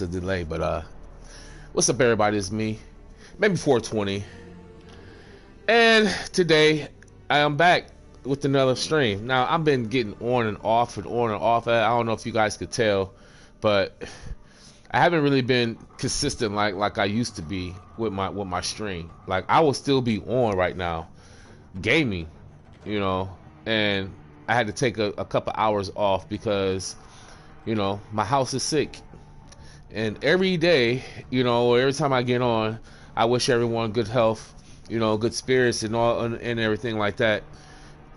a delay, but what's up, everybody? It's me, maybe 420, and today I am back with another stream. Now I've been getting on and off and on and off. I don't know if you guys could tell, but I haven't really been consistent like I used to be with my stream. Like I will still be on right now, gaming, you know, and I had to take a couple hours off because my house is sick. And every day, or every time I get on, I wish everyone good health, good spirits and all and everything like that.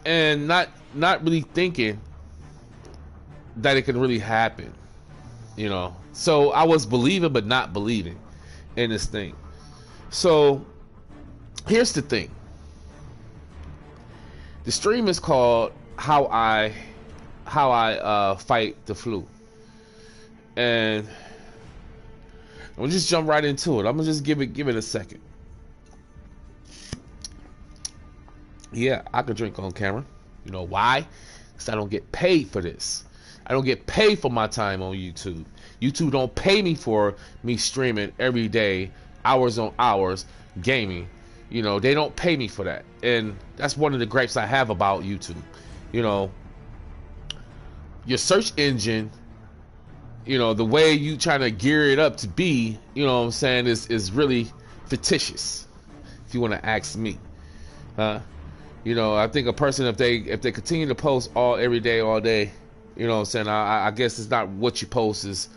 And not really thinking that it can really happen. So I was believing but not believing in this thing. So here's the thing. The stream is called How I Fight the Flu. And we'll just jump right into it. I'm gonna just give it a second. Yeah, I could drink on camera. You know why? Because I don't get paid for this. I don't get paid for my time on YouTube. YouTube don't pay me for me streaming every day, hours on hours, gaming. They don't pay me for that. And that's one of the gripes I have about YouTube. You know, your search engine, the way you trying to gear it up to be, what I'm saying, is really fictitious, if you want to ask me. I think a person, if they continue to post every day, all day, what I'm saying, I guess it's not what you post is,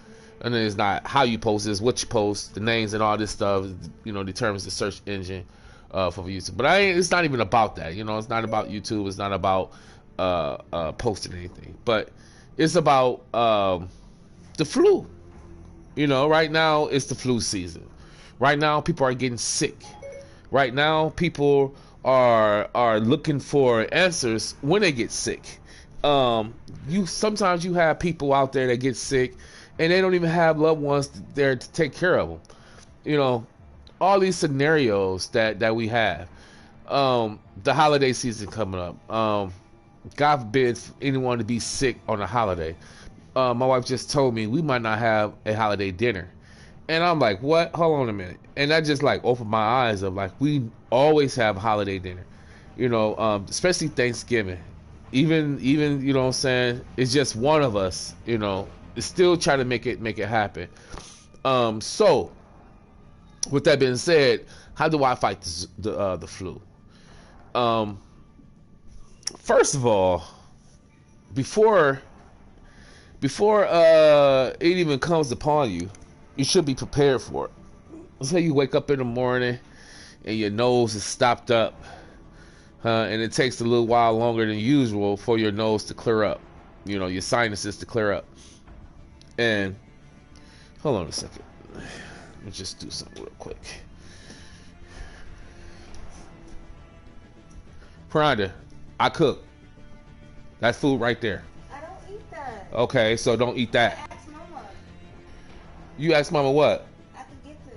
and it's not how you post, it's what you post, the names and all this stuff, determines the search engine for YouTube. But it's not even about that. It's not about YouTube. It's not about posting anything. But it's about the flu. Right now it's the flu season. Right now people are getting sick. Right now people are looking for answers when they get sick. Sometimes you have people out there that get sick and they don't even have loved ones there to take care of them. All these scenarios that we have. The holiday season coming up. God forbid anyone to be sick on a holiday. My wife just told me we might not have a holiday dinner. And I'm like, what? Hold on a minute. And that just like opened my eyes of like, we always have a holiday dinner, especially Thanksgiving. Even, what I'm saying, it's just one of us, is still trying to make it happen. So with that being said, how do I fight the flu? First of all, before it even comes upon you, you should be prepared for it. Let's say you wake up in the morning and your nose is stopped up, and it takes a little while longer than usual for your nose to clear up, your sinuses to clear up. And hold on a second, let me just do something real quick. Miranda, I cook. That's food right there. I don't eat that. Okay, so don't eat that. I asked Mama. You asked Mama what? I could get this.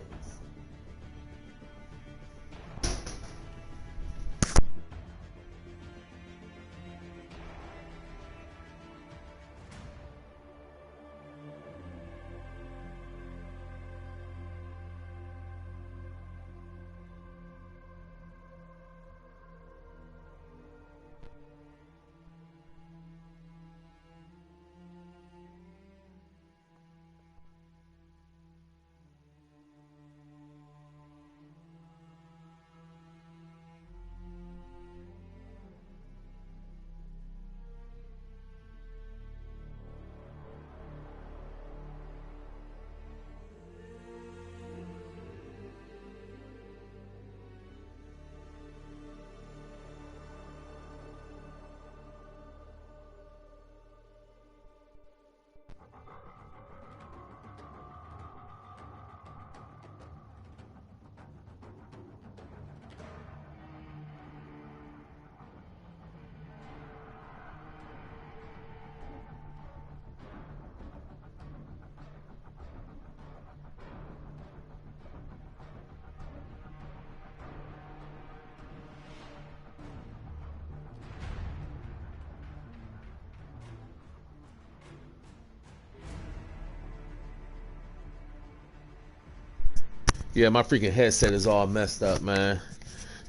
Yeah, my freaking headset is all messed up, man.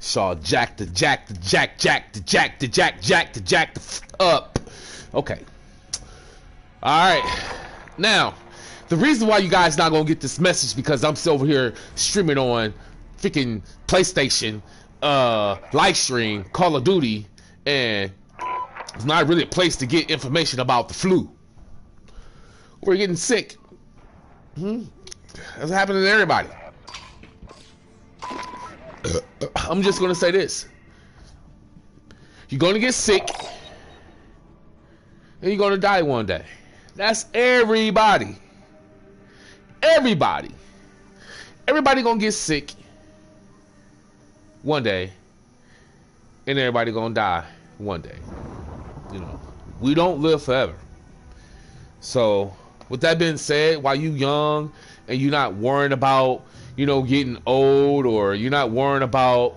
Shaw jack the jack the jack jack the jack the jack jack the jack the up. Okay. All right. Now, the reason why you guys not gonna get this message because I'm still over here streaming on freaking PlayStation, live stream, Call of Duty, and it's not really a place to get information about the flu. We're getting sick. That's happening to everybody. I'm just gonna say this. You're gonna get sick and you're gonna die one day. That's everybody. Everybody gonna get sick one day and everybody gonna die one day. You know, we don't live forever. So with that being said, while you young and you're not worrying about, you know, getting old, or you're not worrying about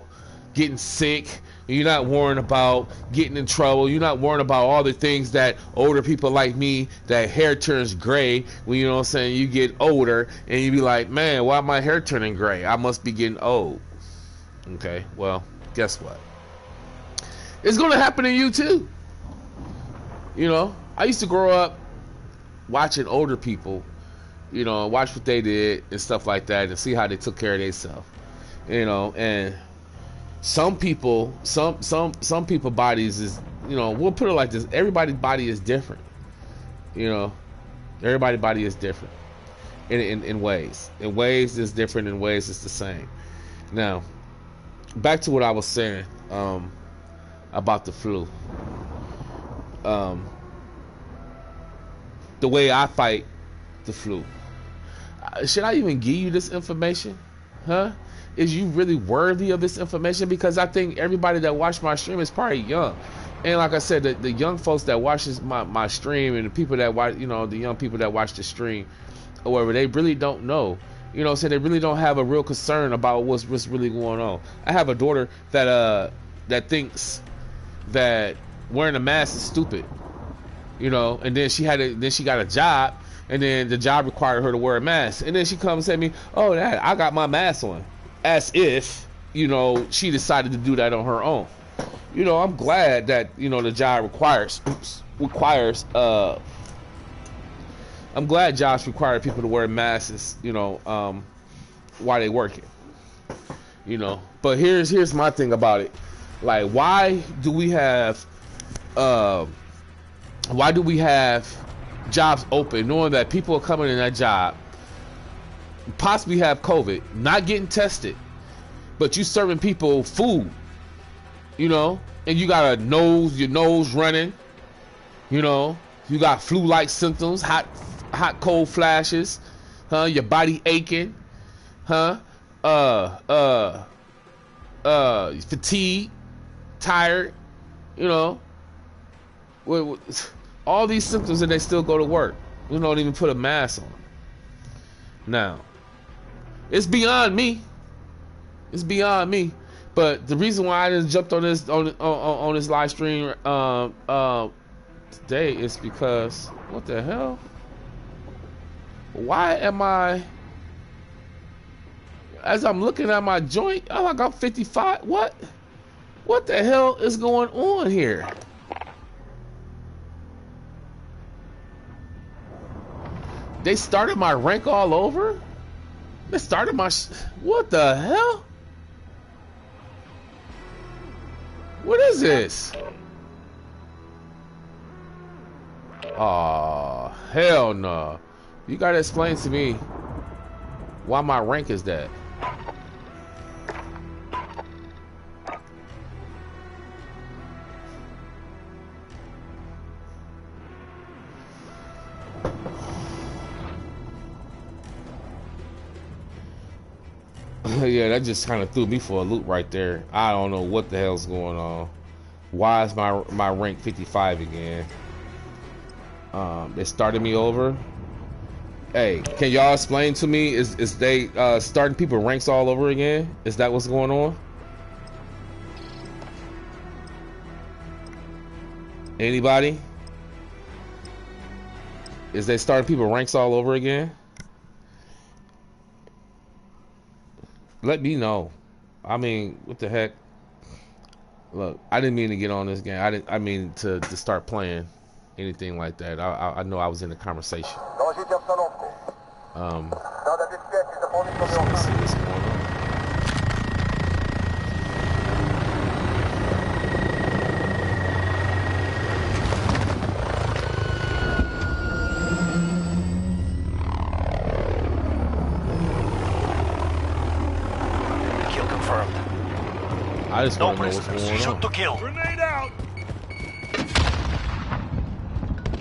getting sick, you're not worrying about getting in trouble, you're not worrying about all the things that older people like me, that hair turns gray when, you know what I'm saying, you get older and you be like, man, why my hair turning gray? I must be getting old. Okay, well, guess what? It's gonna happen to you too. You know, I used to grow up watching older people, you know, watch what they did and stuff like that, and see how they took care of themselves. You know, and some people bodies is, you know, we'll put it like this: everybody's body is different. You know, everybody's body is different in ways. In ways it's different. In ways it's the same. Now, back to what I was saying about the flu. The way I fight the flu. Should I even give you this information? Huh? Is you really worthy of this information? Because I think everybody that watched my stream is probably young. And like I said, the young folks that watches my stream, and the people that watch, you know, the young people that watch the stream or whatever, they really don't know. You know, so they really don't have a real concern about what's really going on. I have a daughter that thinks that wearing a mask is stupid. You know, and then she got a job, and then the job required her to wear a mask, and then she comes at me, oh, Dad, I got my mask on, as if, you know, she decided to do that on her own. You know, I'm glad that, you know, the job requires I'm glad jobs require people to wear masks, you know, while they working. You know, but here's my thing about it. Like, why do we have jobs open knowing that people are coming in that job, possibly have COVID, not getting tested, but you serving people food, you know, and you got your nose running, you know, you got flu-like symptoms, hot cold flashes, your body aching, fatigue, tired, you know, all these symptoms, and they still go to work. We don't even put a mask on. Now, it's beyond me. It's beyond me. But the reason why I just jumped on this on this live stream today is because, what the hell? Why am I? As I'm looking at my joint, oh, I got 55. What? What the hell is going on here? They started my rank all over? They started my what the hell? What is this? Oh, hell no. You gotta explain to me why my rank is that. Yeah, that just kind of threw me for a loop right there. I don't know what the hell's going on. Why is my rank 55 again? They started me over. Hey, can y'all explain to me, is they starting people ranks all over again? Is that what's going on? Anybody? Is they starting people ranks all over again? let me know. I mean, what the heck? Look, I didn't mean to get on this game. I mean to start playing anything like that. I know I was in the conversation. So let's see what's going on. Kill confirmed. I just No want to know what's prisoners. going Shoot on. to kill. Grenade out!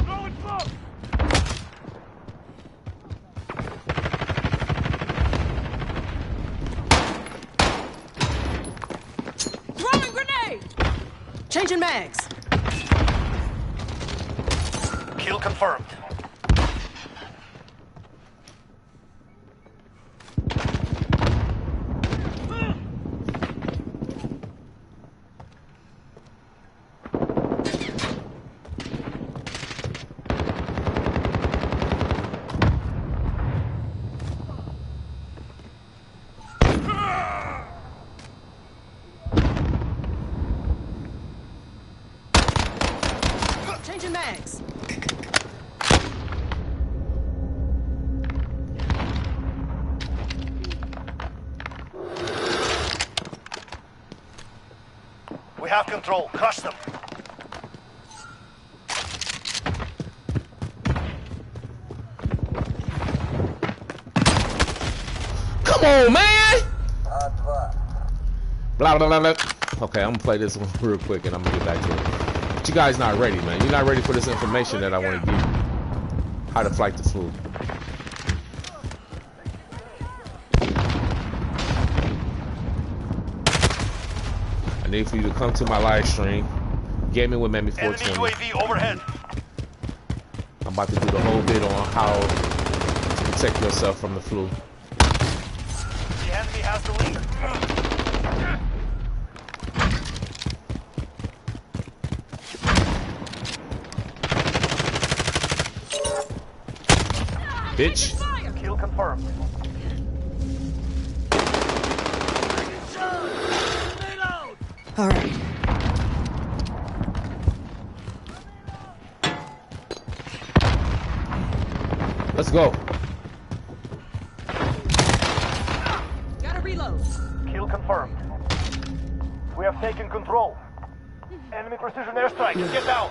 Throwing smoke! Throwing grenade! Changing mags. Kill confirmed. Changing mags. We have control. Crush them. Come on, man! Blah, blah, blah, blah. Okay, I'm gonna play this one real quick and I'm gonna get back to it. But you guys not ready, man. You're not ready for this information that I want to give you. How to fight the flu. I need for you to come to my live stream. Gaming with Mammy Enemy 420. UAV overhead. I'm about to do the whole bit on how to protect yourself from the flu. The enemy has the lead. Bitch. Kill confirmed. All right. Let's go. Gotta reload. Kill confirmed. We have taken control. Enemy precision airstrike. Get down.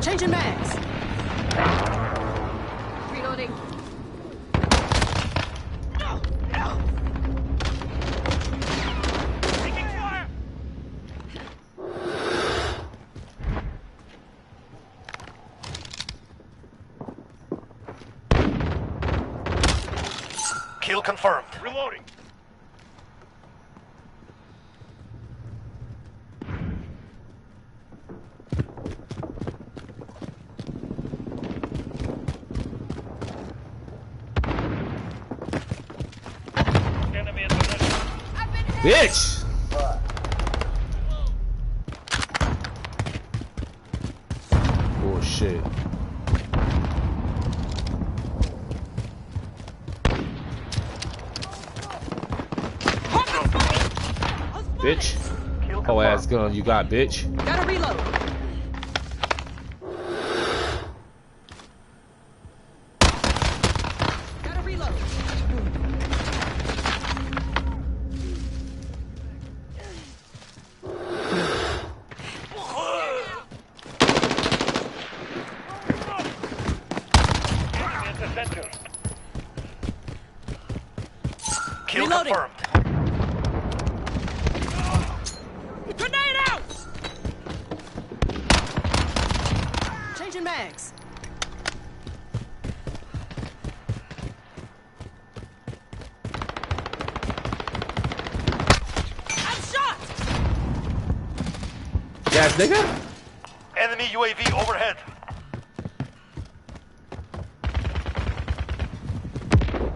Changing mags. Reloading. Taking fire! Kill confirmed. Reloading. Enemy in position. Bitch! Oh shit. Bitch. Kill Oh ass confirmed. gun you got, bitch. Gotta reload. Gotta reload. Enemy at the center. Kill Reloading. confirmed. Grenade out! Changing mags. I'm shot! Yes, nigga. Enemy UAV overhead.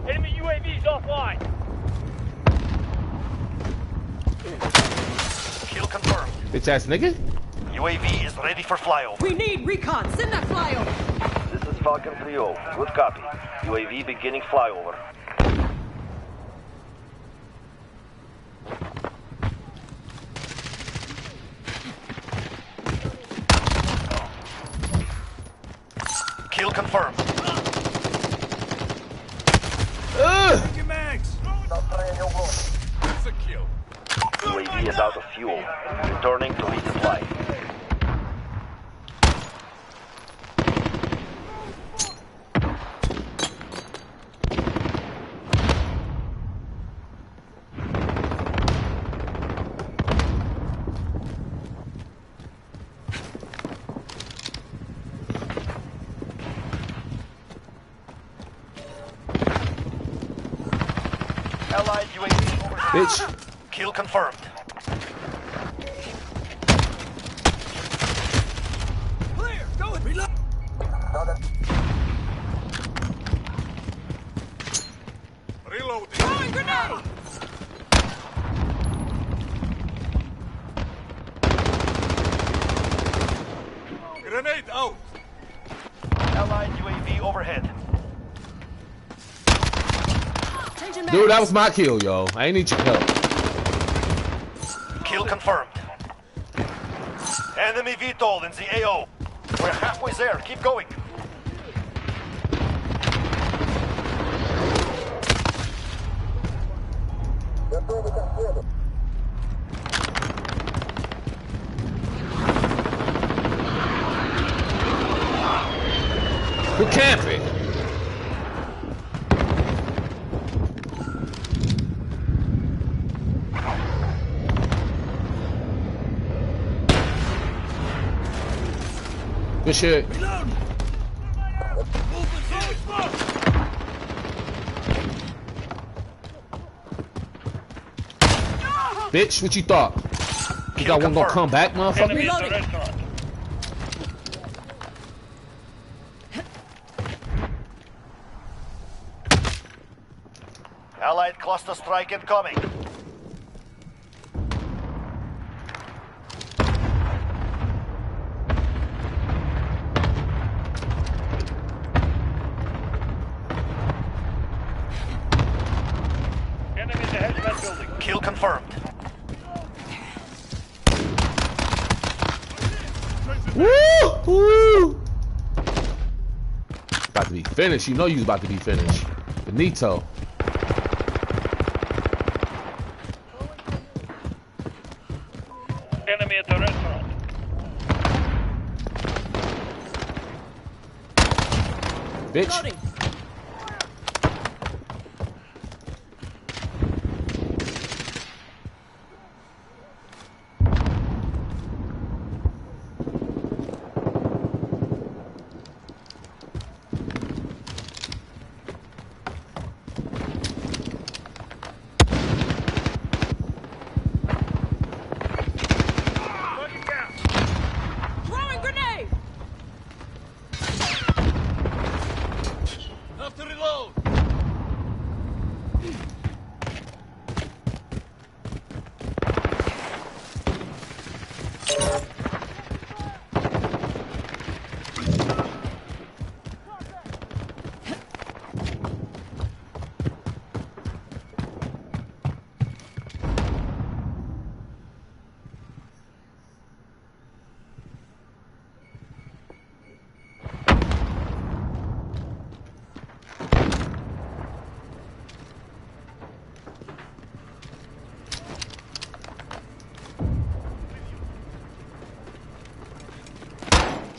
Enemy UAVs offline. Kill confirmed. Bitch ass nigga. UAV is ready for flyover. We need recon. Send that flyover. This is Falcon 3-0. Good copy. UAV beginning flyover. Kill confirmed. Taking mags. That's a kill. UAV is out of fuel. Returning to resupply. Allied UAV over. Bitch. Kill confirmed. Clear. Go and reload. Reloading. Throwing grenade! Grenade out. Allied UAV overhead. Changing mags. Dude, that was my kill, yo. I ain't need your help. Kill confirmed. Enemy VTOL in the AO. We're halfway there. Keep going. We're camping. Good shit. Reload. Movement forward. Smoke. Bitch, what you thought? You got one gonna come back, motherfucker? Enemy at the restaurant. Allied cluster strike incoming. Enemy in the hatchback building. Kill confirmed. Woo! Woo! About to be finished. You know you was about to be finished. Benito. Enemy at the restaurant. Bitch. Reloading. Fucking down. Throwing grenade! Have to reload.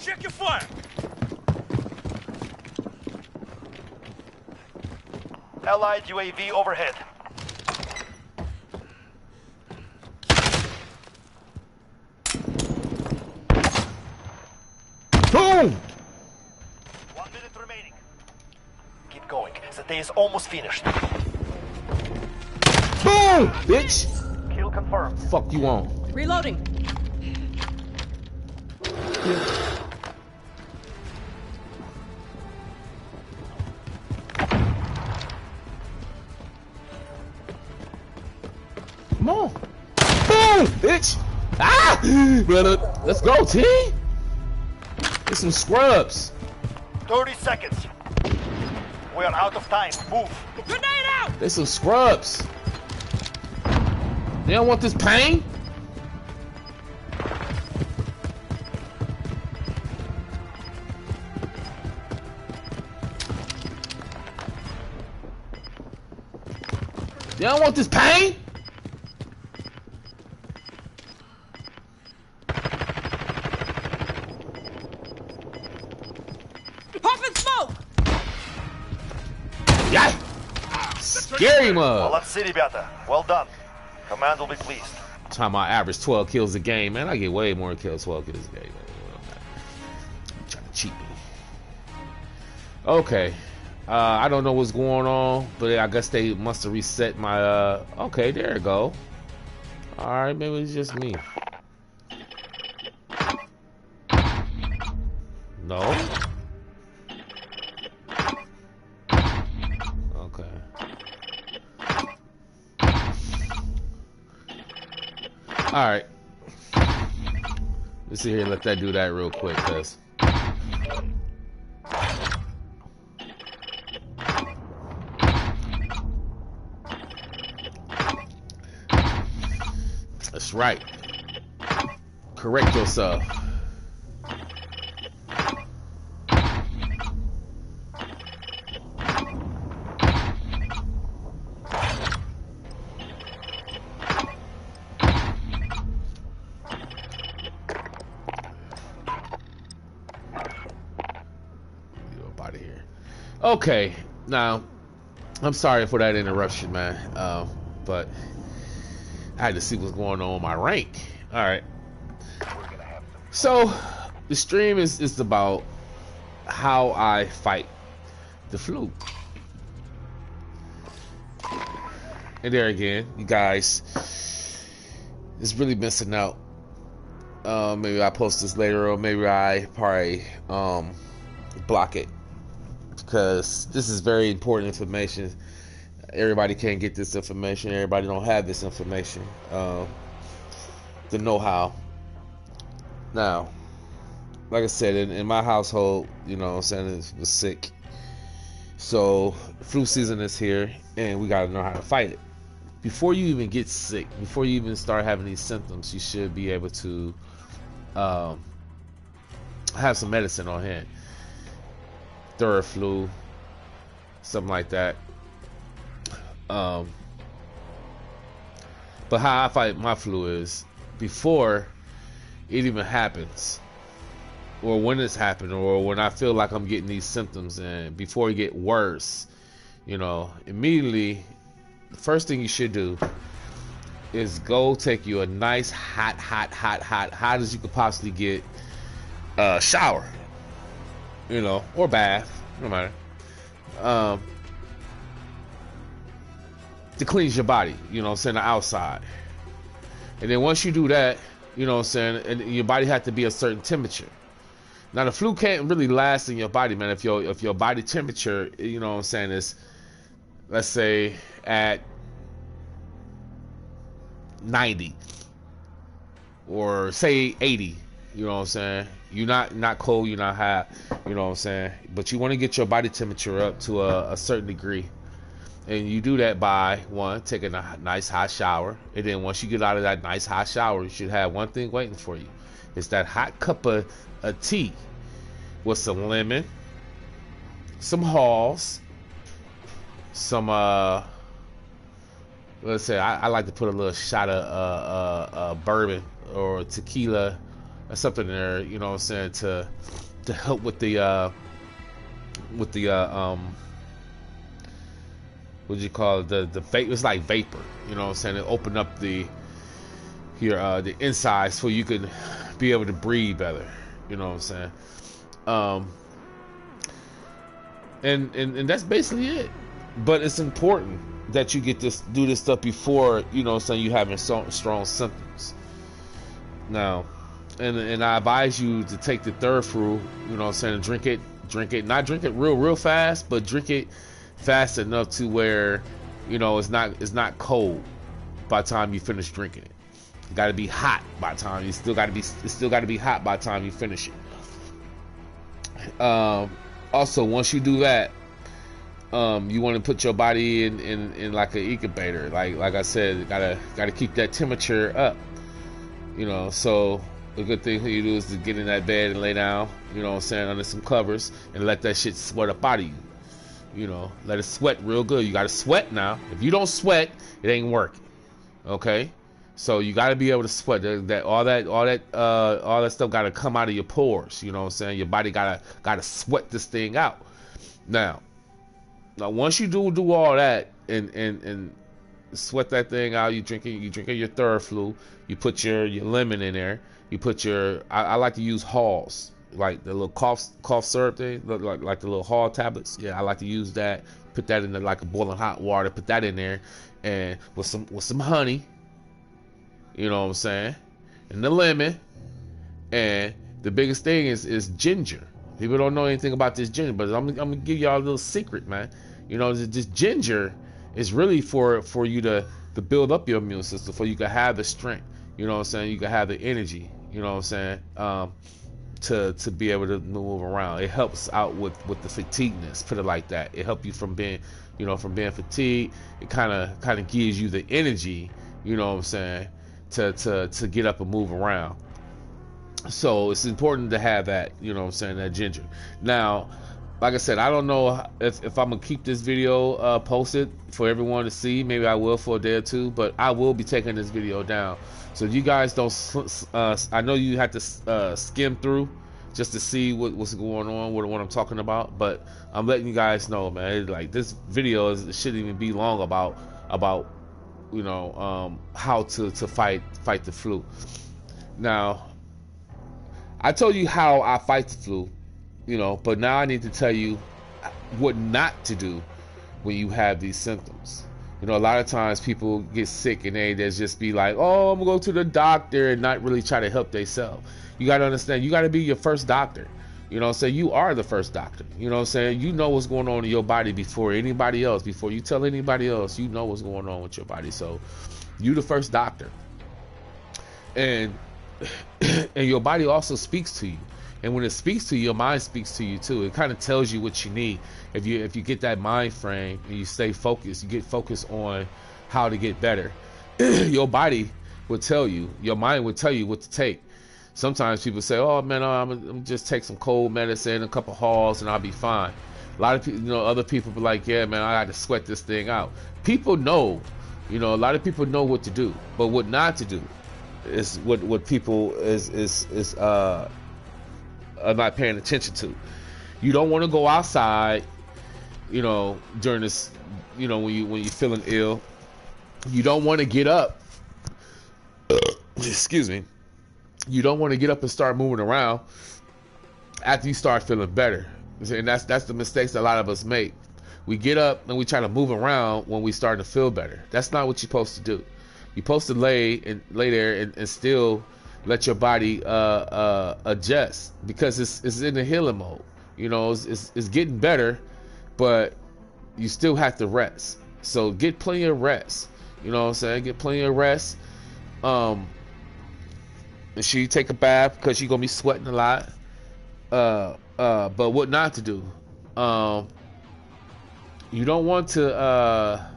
Check your fire. Allied UAV overhead. Boom! 1 minute remaining. Keep going. The day is almost finished. Boom! Bitch! Kill confirmed. Fuck you on. Reloading. Come on. Boom! Bitch! Ah! Brother, let's go, team! Get some scrubs. 30 seconds. We are out of time. Move. Grenade out! They some scrubs. They don't want this pain? They don't want this pain? Popping smoke! Yeah. Scary mug. Молодцы, ребята. Well done. Command will be pleased. Time I average 12 kills a game, man. I get way more kills, 12 kills a game. You trying to cheat me. Okay. I don't know what's going on, but I guess they must have reset my, okay, there it go. Alright, maybe it's just me. No? Okay. Alright. Let's see here, let that do that real quick, cuz. That's right. Correct yourself. Out of here. Okay, now I'm sorry for that interruption, man. But I had to see what's going on with my rank. All right. So the stream is about how I fight the flu. And there again, you guys is really missing out. Maybe I post this later, or maybe I probably block it, because this is very important information. Everybody can't get this information. Everybody don't have this information. The know-how. Now, like I said, in my household, you know what I'm saying, it was sick. So flu season is here, and we gotta know how to fight it. Before you even get sick, before you even start having these symptoms, you should be able to have some medicine on hand. Theraflu, something like that. But how I fight my flu is before it even happens, or when it's happened, or when I feel like I'm getting these symptoms, and before it get worse, you know, immediately the first thing you should do is go take you a nice hot as you could possibly get shower, you know, or bath, no matter, to cleanse your body, you know what I'm saying, the outside. And then once you do that, you know what I'm saying, and your body has to be a certain temperature. Now the flu can't really last in your body, man, if your body temperature, you know what I'm saying, is, let's say, at 90 or say 80, you know what I'm saying, you're not cold, you're not hot, you know what I'm saying, but you want to get your body temperature up to a certain degree. And you do that by, one, taking a nice hot shower. And then once you get out of that nice hot shower, you should have one thing waiting for you. It's that hot cup of tea with some lemon, some Halls, some, let's say, I like to put a little shot of bourbon or tequila or something in there, you know what I'm saying, to help with the what do you call it, the vapor. It's like vapor, you know what I'm saying, it open up the insides so you can be able to breathe better, you know what I'm saying. And that's basically it. But it's important that you do this stuff before, you know what I'm saying, you having strong symptoms. Now, and I advise you to take the Theraflu, you know what I'm saying, and drink it, not drink it real fast, but drink it fast enough to where, you know, it's not cold by the time you finish drinking it. It got to be hot by the time it's still got to be hot by the time you finish it. Also, once you do that, you want to put your body in like an incubator. Like I said, gotta keep that temperature up. You know, so the good thing for you to do is to get in that bed and lay down, you know what I'm saying, under some covers, and let that shit sweat up out of you. You know, let it sweat real good. You gotta sweat now. If you don't sweat, it ain't working. Okay? So you gotta be able to sweat. All that stuff gotta come out of your pores. You know what I'm saying? Your body gotta sweat this thing out. Now once you do all that and sweat that thing out, you drinking your Theraflu, you put your lemon in there, you put your I like to use Halls, like the little cough syrup thing, like the little Hall tablets. Yeah, I like to use that. Put that in the, like a boiling hot water, put that in there, and with some honey, you know what I'm saying, and the lemon, and the biggest thing is ginger. People don't know anything about this ginger, but I'm gonna give y'all a little secret, man. You know, this ginger is really for you to build up your immune system, for you can have the strength. You know what I'm saying? You can have the energy. You know what I'm saying? To be able to move around. It helps out with the fatigueness. Put it like that. It helps you from being fatigued. It kind of gives you the energy. You know what I'm saying? To get up and move around. So it's important to have that, you know what I'm saying, that ginger. Now, like I said, I don't know if I'm going to keep this video posted for everyone to see. Maybe I will for a day or two, but I will be taking this video down. So you guys don't, I know you have to skim through just to see what's going on, what I'm talking about, but I'm letting you guys know, man, like this video it shouldn't even be long about you know, how to fight the flu. Now, I told you how I fight the flu, you know, but now I need to tell you what not to do when you have these symptoms. You know, a lot of times people get sick and they just be like, oh, I'm gonna go to the doctor, and not really try to help themselves. You gotta understand, you gotta be your first doctor. You know what I'm saying? You are the first doctor. You know what I'm saying? You know what's going on in your body before anybody else. Before you tell anybody else, you know what's going on with your body. So you the first doctor. And your body also speaks to you. And when it speaks to you, your mind speaks to you too. It kind of tells you what you need. If you get that mind frame and you stay focused, you get focused on how to get better, your body will tell you, your mind will tell you what to take. Sometimes people say, oh man, I'm gonna just take some cold medicine, a couple Halls, and I'll be fine. A lot of people, you know, other people be like, yeah man, I got to sweat this thing out. People know, you know, a lot of people know what to do, but what not to do is what people is not paying attention to. You don't want to go outside, you know, during this, you know, when you're feeling ill. You don't want to get up. Excuse me. You don't want to get up and start moving around after you start feeling better. And that's the mistakes that a lot of us make. We get up and we try to move around when we start to feel better. That's not what you're supposed to do. You're supposed to lay there and still let your body adjust, because it's in the healing mode. You know, it's getting better, but you still have to rest. So get plenty of rest. You know what I'm saying? Get plenty of rest. Make sure you take a bath, because you're gonna be sweating a lot. But what not to do? You don't want to.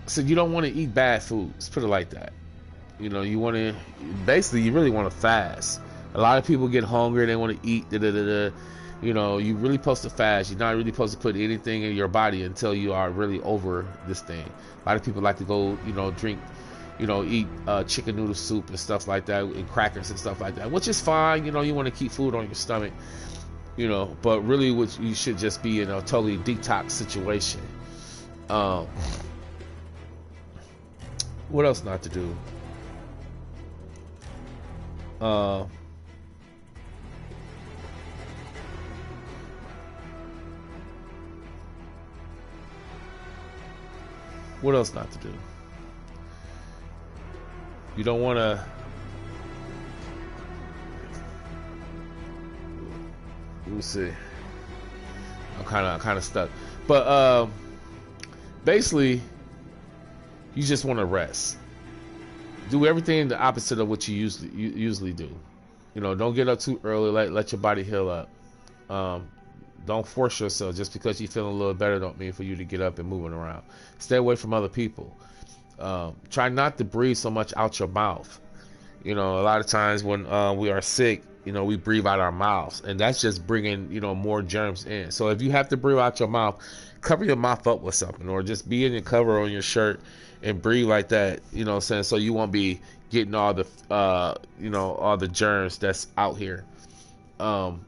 So you don't want to eat bad foods. Put it like that. You know, you want to basically, you really want to fast. A lot of people get hungry, they want to eat. You know, you really supposed to fast. You're not really supposed to put anything in your body until you are really over this thing. A lot of people like to go, you know, drink, you know, eat chicken noodle soup and stuff like that, and crackers and stuff like that, which is fine. You know, you want to keep food on your stomach, you know, but really what you should just be in a totally detox situation. What else not to do? What else not to do? You don't want to. Let me see. I'm kind of stuck. But basically, you just want to rest. do everything the opposite of what you usually do. You know, don't get up too early. Let your body heal up. Don't force yourself. Just because you're feeling a little better don't mean for you to get up and moving around. Stay away from other people. Try not to breathe so much out your mouth. You know, a lot of times when we are sick, you know, we breathe out our mouths, and that's just bringing, you know, more germs in. So if you have to breathe out your mouth, cover your mouth up with something, or just be in your cover on your shirt and breathe like that, you know what I'm saying? So you won't be getting all the, you know, all the germs that's out here in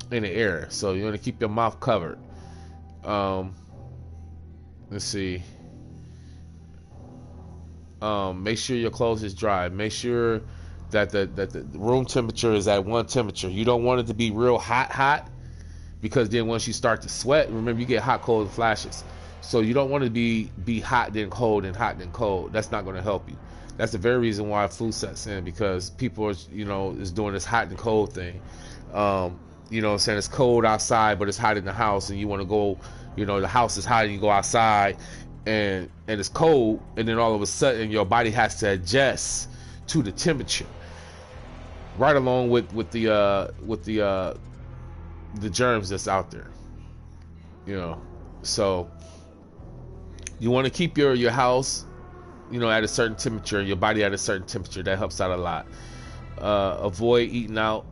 the air. So you want to keep your mouth covered. Let's see. Make sure your clothes is dry. Make sure that the room temperature is at one temperature. You don't want it to be real hot, because then once you start to sweat, remember you get hot, cold, and flashes. So you don't want to be hot then cold and hot then cold. That's not going to help you. That's the very reason why flu sets in, because people are, you know, is doing this hot and cold thing. You know what I'm saying? It's cold outside, but it's hot in the house, and you want to go, you know, the house is hot and you go outside and it's cold, and then all of a sudden your body has to adjust to the temperature, right along with the germs that's out there, you know. So you want to keep your house, you know, at a certain temperature, your body at a certain temperature. That helps out a lot. Avoid eating out,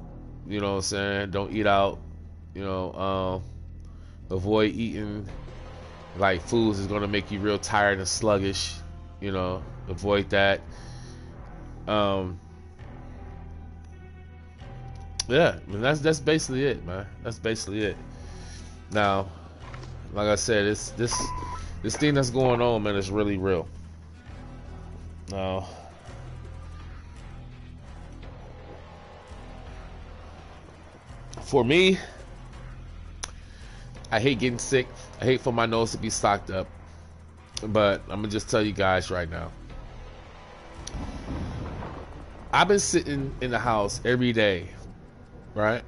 you know what I'm saying? Don't eat out, you know. Avoid eating like foods is going to make you real tired and sluggish, you know. Avoid that. Yeah, I mean, that's basically it, man. That's basically it. Now, like I said, this thing that's going on, man, is really real. Now, for me, I hate getting sick. I hate for my nose to be stocked up. But I'm gonna just tell you guys right now. I've been sitting in the house every day, right?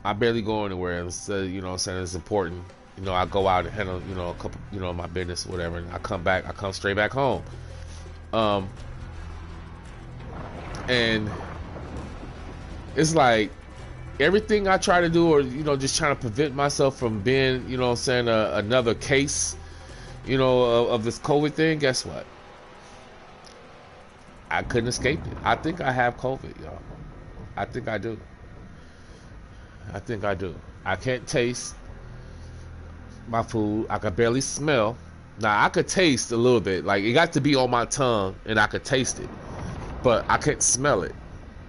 I barely go anywhere. So, you know what I'm saying? It's important. You know, I go out and handle, you know, a couple, you know, my business or whatever, and I come straight back home. And it's like everything I try to do, or, you know, just trying to prevent myself from being, you know what I'm saying, another case, you know, of this COVID thing. Guess what? I couldn't escape it. I think I have COVID, y'all. I think I do. I think I do. I can't taste my food. I can barely smell. Now, I could taste a little bit. Like, it got to be on my tongue, and I could taste it. But I can't smell it,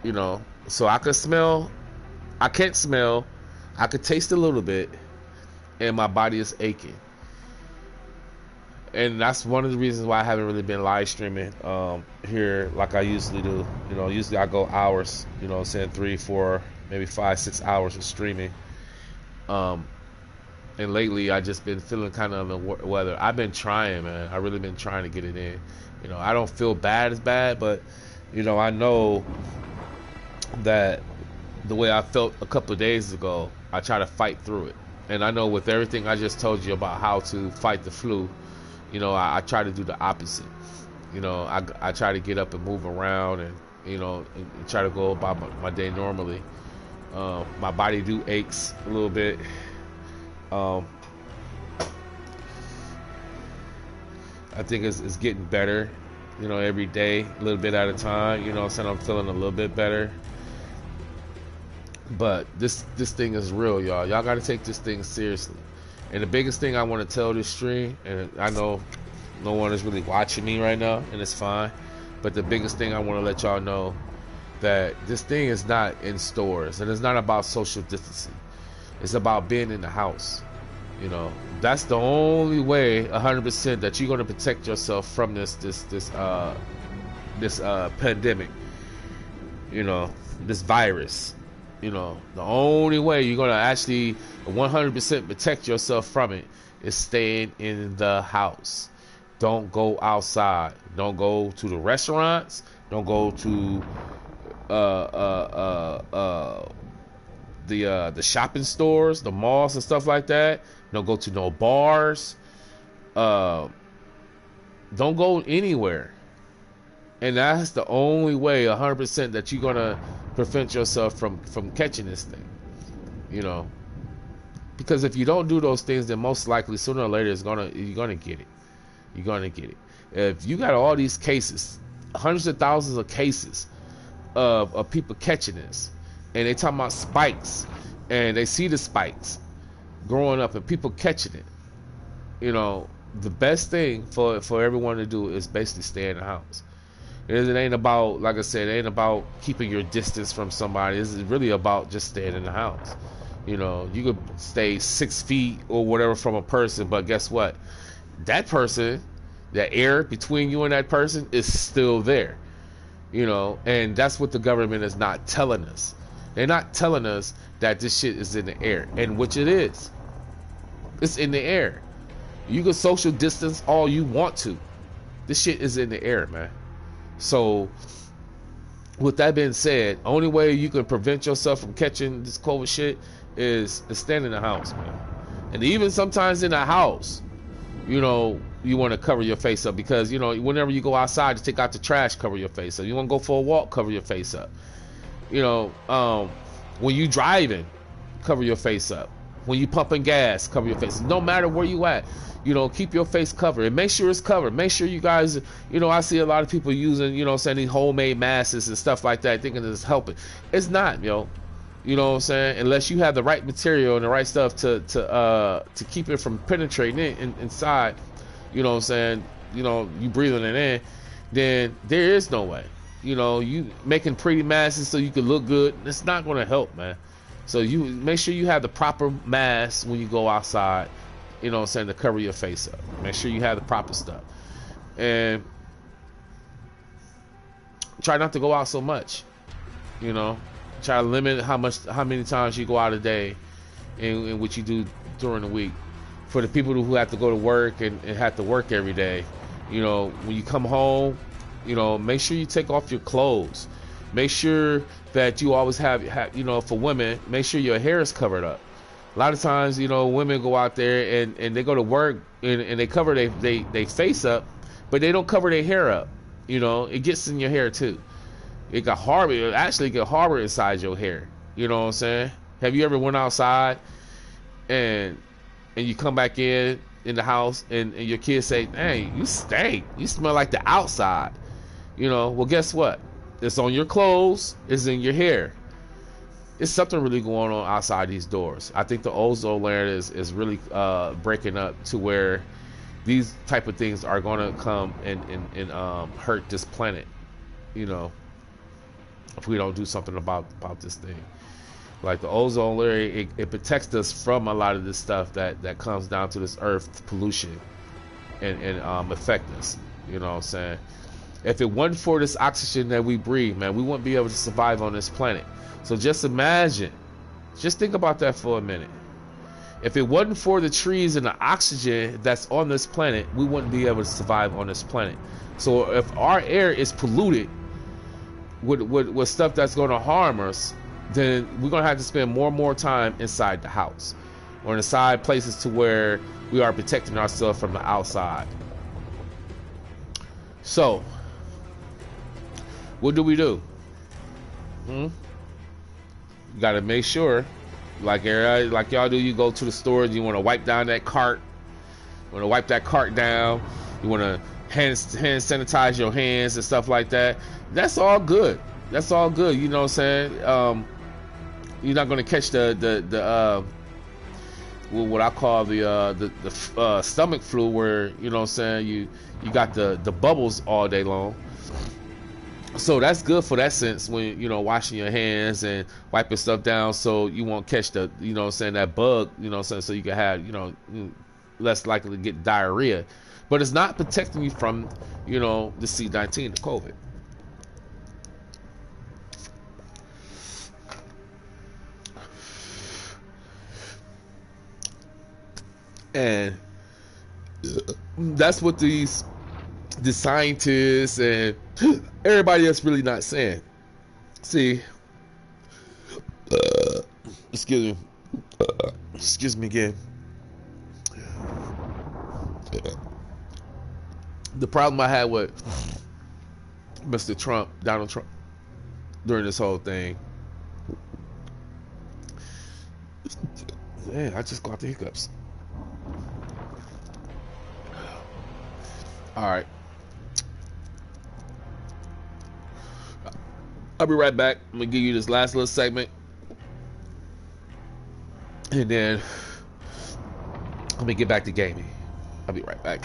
you know. So I could smell. I can't smell. I could taste a little bit, and my body is aching. And that's one of the reasons why I haven't really been live streaming here like I usually do. You know, usually I go hours, you know what I'm saying, 3, 4, maybe 5, 6 hours of streaming. And lately I just been feeling kind of under the weather. I've been trying, man. I really been trying to get it in. You know, I don't feel bad, but, you know, I know that the way I felt a couple of days ago, I try to fight through it. And I know with everything I just told you about how to fight the flu, you know, I try to do the opposite. You know, I try to get up and move around, and, you know, and try to go about my day normally. My body do aches a little bit. I think it's getting better, you know, every day, a little bit at a time. You know what I'm saying? I'm feeling a little bit better. But this thing is real, y'all. Y'all got to take this thing seriously. And the biggest thing I want to tell this stream, and I know no one is really watching me right now, and it's fine, but the biggest thing I want to let y'all know, that this thing is not in stores, and it's not about social distancing. It's about being in the house. You know, that's the only way 100% that you're going to protect yourself from this pandemic, you know, this virus. You know, the only way you're going to actually 100% protect yourself from it is staying in the house. Don't go outside. Don't go to the restaurants. Don't go to the shopping stores, the malls and stuff like that. Don't go to no bars. Don't go anywhere. And that's the only way 100% that you're gonna prevent yourself from catching this thing, you know. Because if you don't do those things, then most likely sooner or later you're gonna get it. You're gonna get it. If you got all these cases, hundreds of thousands of cases of people catching this, and they talking about spikes, and they see the spikes growing up and people catching it, you know, the best thing for everyone to do is basically stay in the house. It ain't about, like I said, it ain't about keeping your distance from somebody. This is really about just staying in the house. You know, you could stay 6 feet or whatever from a person, but guess what? That person, that air between you and that person is still there. You know, and that's what the government is not telling us. They're not telling us that this shit is in the air, and which it is. It's in the air. You can social distance all you want to. This shit is in the air, man. So, with that being said, only way you can prevent yourself from catching this COVID shit is staying in the house, man. And even sometimes in the house, you know, you want to cover your face up because, you know, whenever you go outside to take out the trash, cover your face up. You want to go for a walk, cover your face up. You know, when you driving, cover your face up. When you pumping gas, cover your face. No matter where you at, you know, keep your face covered and make sure it's covered. Make sure you guys, you know, I see a lot of people using, you know, saying homemade masks and stuff like that, thinking it's helping. It's not, yo. You know what I'm saying? Unless you have the right material and the right stuff to keep it from penetrating inside, you know what I'm saying? You know, you breathing it in, then there is no way. You know, you making pretty masks so you can look good, it's not going to help, man. So you make sure you have the proper mask when you go outside, you know what I'm saying, to cover your face up. Make sure you have the proper stuff. And try not to go out so much, you know. Try to limit how many times you go out a day and what you do during the week. For the people who have to go to work and have to work every day, you know, when you come home, you know, make sure you take off your clothes. Make sure that you always have, you know, for women, make sure your hair is covered up. A lot of times, you know, women go out there and they go to work and they cover they face up, but they don't cover their hair up. You know, it gets in your hair too. It actually get harbor inside your hair. You know what I'm saying? Have you ever went outside and you come back in the house and your kids say, "Hey, you stink. You smell like the outside." You know, well, guess what? It's on your clothes. It's in your hair. It's something really going on outside these doors. I think the ozone layer is really breaking up to where these type of things are going to come and hurt this planet. You know, if we don't do something about this thing. Like the ozone layer, it protects us from a lot of this stuff that comes down to this earth pollution and affect us. You know what I'm saying? If it wasn't for this oxygen that we breathe, man, we wouldn't be able to survive on this planet. So just imagine, just think about that for a minute. If it wasn't for the trees and the oxygen that's on this planet, we wouldn't be able to survive on this planet. So if our air is polluted with stuff that's going to harm us, then we're going to have to spend more and more time inside the house or inside places to where we are protecting ourselves from the outside. So, what do? You got to make sure, like y'all do, you go to the store, you want to wipe down that cart. You want to wipe that cart down. You want to hand sanitize your hands and stuff like that. That's all good. That's all good. You know what I'm saying? You're not going to catch the what I call the stomach flu, where, you know what I'm saying, you got the bubbles all day long. So that's good for that sense when, you know, washing your hands and wiping stuff down so you won't catch the, you know what I'm saying, that bug, you know what I'm saying, so you can have, you know, less likely to get diarrhea. But it's not protecting you from, you know, the C-19, the COVID. And that's what the scientists and everybody else really not saying. See, excuse me again. The problem I had with Mr. Trump, Donald Trump, during this whole thing. Man, I just got the hiccups. All right. I'll be right back. I'm gonna give you this last little segment, and then let me get back to gaming. I'll be right back.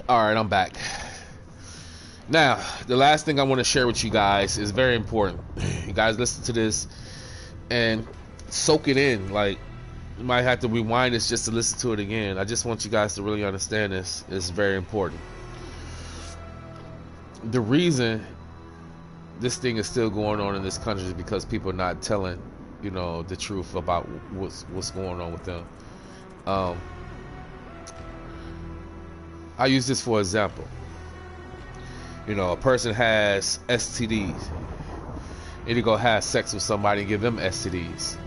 All right, I'm back. Now, the last thing I want to share with you guys is very important. You guys listen to this and soak it in. Like, you might have to rewind this just to listen to it again. I just want you guys to really understand this. It's very important. The reason this thing is still going on in this country is because people are not telling, you know, the truth about what's going on with them. I use this for example. You know, a person has STDs, and you go have sex with somebody and give them STDs,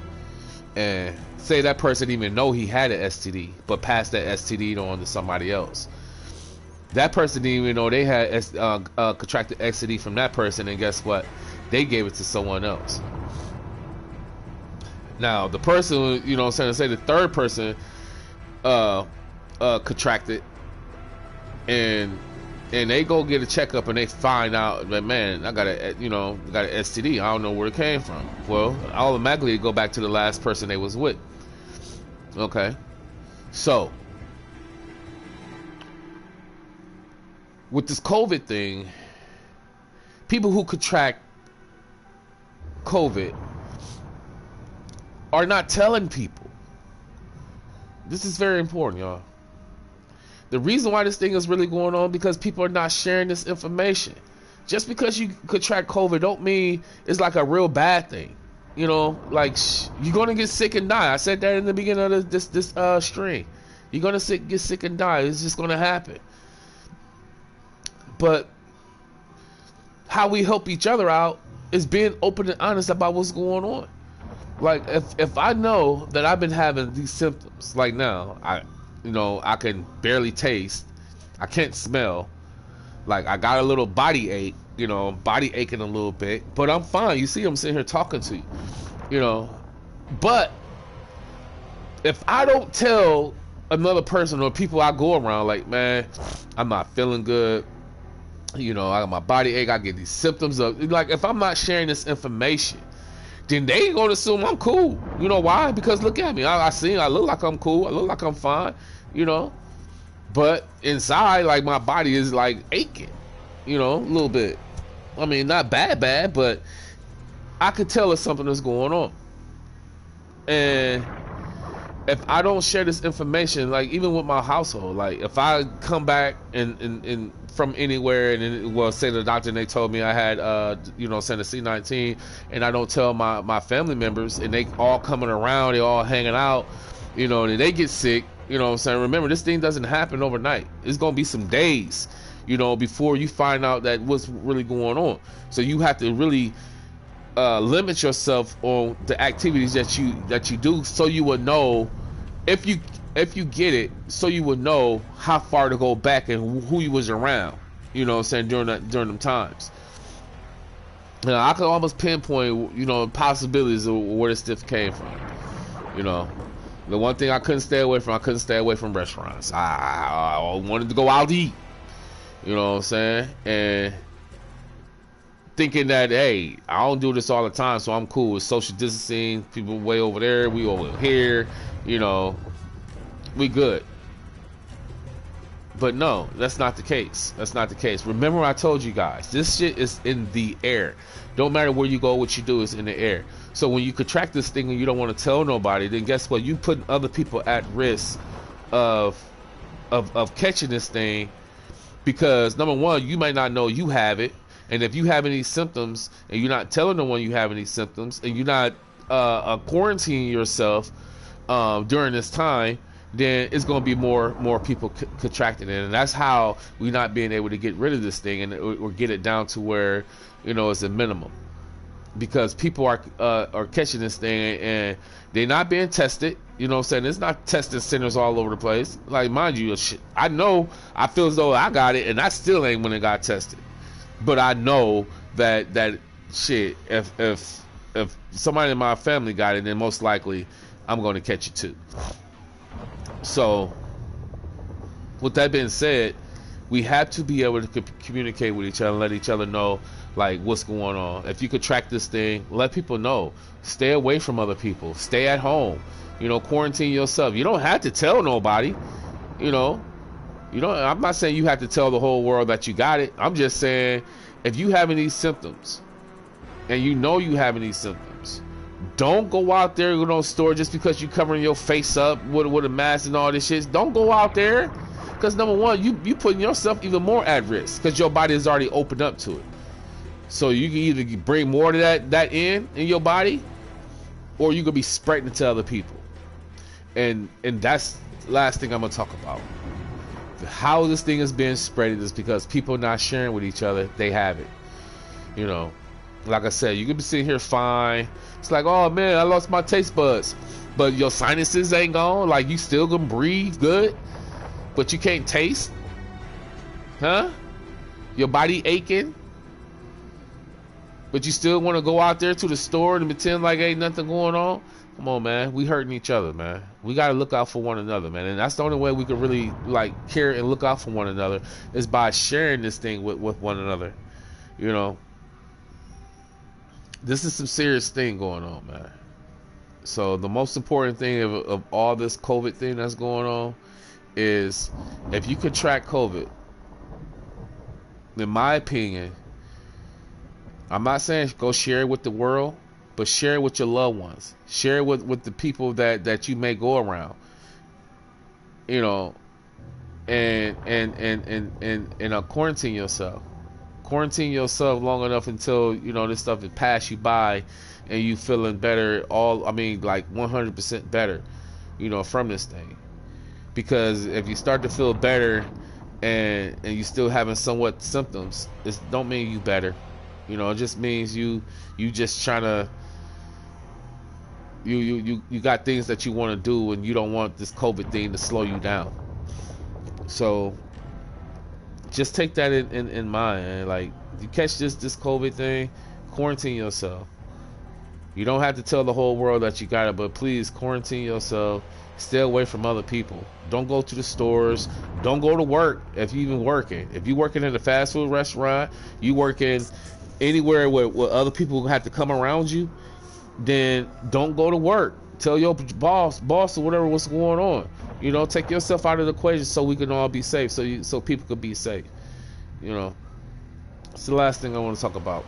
and say that person didn't even know he had an STD, but passed that STD on to somebody else. That person didn't even know they had contracted STD from that person, and guess what? They gave it to someone else. Now, the person, you know what I'm saying, say the third person contracted, and they go get a checkup and they find out that, man, I got an STD. I don't know where it came from. Well, automatically go back to the last person they was with. Okay, so with this COVID thing, people who contract COVID are not telling people. This is very important, y'all. The reason why this thing is really going on because people are not sharing this information. Just because you contract COVID don't mean it's like a real bad thing. You know, like you're gonna get sick and die. I said that in the beginning of this stream. You're gonna get sick and die. It's just gonna happen. But how we help each other out is being open and honest about what's going on. Like if I know that I've been having these symptoms, like now, I can barely taste, I can't smell, like I got a little body ache, body aching a little bit, but I'm fine. You see, I'm sitting here talking to you, but if I don't tell another person or people I go around, like, man, I'm not feeling good, You know, I got my body ache. I get these symptoms of, like, if I'm not sharing this information, then they ain't gonna assume I'm cool. You know why? Because look at me. I look like I'm cool. I look like I'm fine. You know, but inside, like, my body is like aching. You know, a little bit. I mean, not bad, but I could tell if something is going on. And if I don't share this information, like, even with my household, like, if I come back and from anywhere, and well, say the doctor, and they told me I had saying a C19, and I don't tell my family members, and they all coming around, they all hanging out, you know, and they get sick, you know what I'm saying? Remember, this thing doesn't happen overnight. It's gonna be some days, you know, before you find out that what's really going on. So you have to really limit yourself on the activities that you do, so you would know if you get it, so you would know how far to go back and who you was around, you know what I'm saying, during them times. You know, I could almost pinpoint, you know, possibilities of where this stuff came from. You know, the one thing I couldn't stay away from restaurants. I wanted to go out to eat, you know what I'm saying, and thinking that, hey, I don't do this all the time, so I'm cool with social distancing. People way over there, we over here, you know, we good. But no, that's not the case. That's not the case. Remember, I told you guys, this shit is in the air. Don't matter where you go, what you do is in the air. So when you contract this thing and you don't want to tell nobody, then guess what? You putting other people at risk of catching this thing, because number one, you might not know you have it. And if you have any symptoms and you're not telling no one you have any symptoms, and you're not quarantining yourself during this time, then it's going to be more people contracting it. And that's how we're not being able to get rid of this thing or get it down to where, you know, it's a minimum. Because people are catching this thing and they're not being tested. You know what I'm saying? It's not testing centers all over the place. Like, mind you, I know, I feel as though I got it and I still ain't when it got tested. But I know that shit, if somebody in my family got it, then most likely I'm going to catch it too. So, with that being said, we have to be able to communicate with each other and let each other know, like, what's going on. If you could track this thing, let people know. Stay away from other people. Stay at home. You know, quarantine yourself. You don't have to tell nobody, you know. I'm not saying you have to tell the whole world that you got it. I'm just saying, if you having these symptoms and you know you having these symptoms, don't go out there, go to the store just because you covering your face up with a mask and all this shit. Don't go out there, because number one, you putting yourself even more at risk because your body is already opened up to it. So you can either bring more to that in your body, or you could be spreading it to other people. And that's the last thing I'm gonna talk about. How this thing is being spread is because people not sharing with each other. They have it. You know, like I said, you could be sitting here fine. It's like, oh man, I lost my taste buds, but your sinuses ain't gone. Like, you still gonna breathe good, but you can't taste, huh? Your body aching, but you still want to go out there to the store and pretend like ain't nothing going on. Come on, man. We hurting each other, man. We got to look out for one another, man. And that's the only way we can really, like, care and look out for one another, is by sharing this thing with one another. You know, this is some serious thing going on, man. So the most important thing of all this COVID thing that's going on is, if you contract COVID, in my opinion, I'm not saying go share it with the world, but share it with your loved ones. Share it with the people that you may go around. You know, and quarantine yourself. Quarantine yourself long enough until, you know, this stuff has passed you by and you feeling better, like 100% better, you know, from this thing. Because if you start to feel better and you still having somewhat symptoms, it don't mean you better. You know, it just means you just trying to, you got things that you want to do, and you don't want this COVID thing to slow you down. So just take that in mind, and like, you catch this COVID thing, quarantine yourself. You don't have to tell the whole world that you got it, but please quarantine yourself. Stay away from other people. Don't go to the stores. Don't go to work if you even working. If you working in a fast food restaurant, you working anywhere where other people have to come around you, then don't go to work. Tell your boss or whatever what's going on. You know, take yourself out of the equation so we can all be safe. So people can be safe. You know, it's the last thing I want to talk about.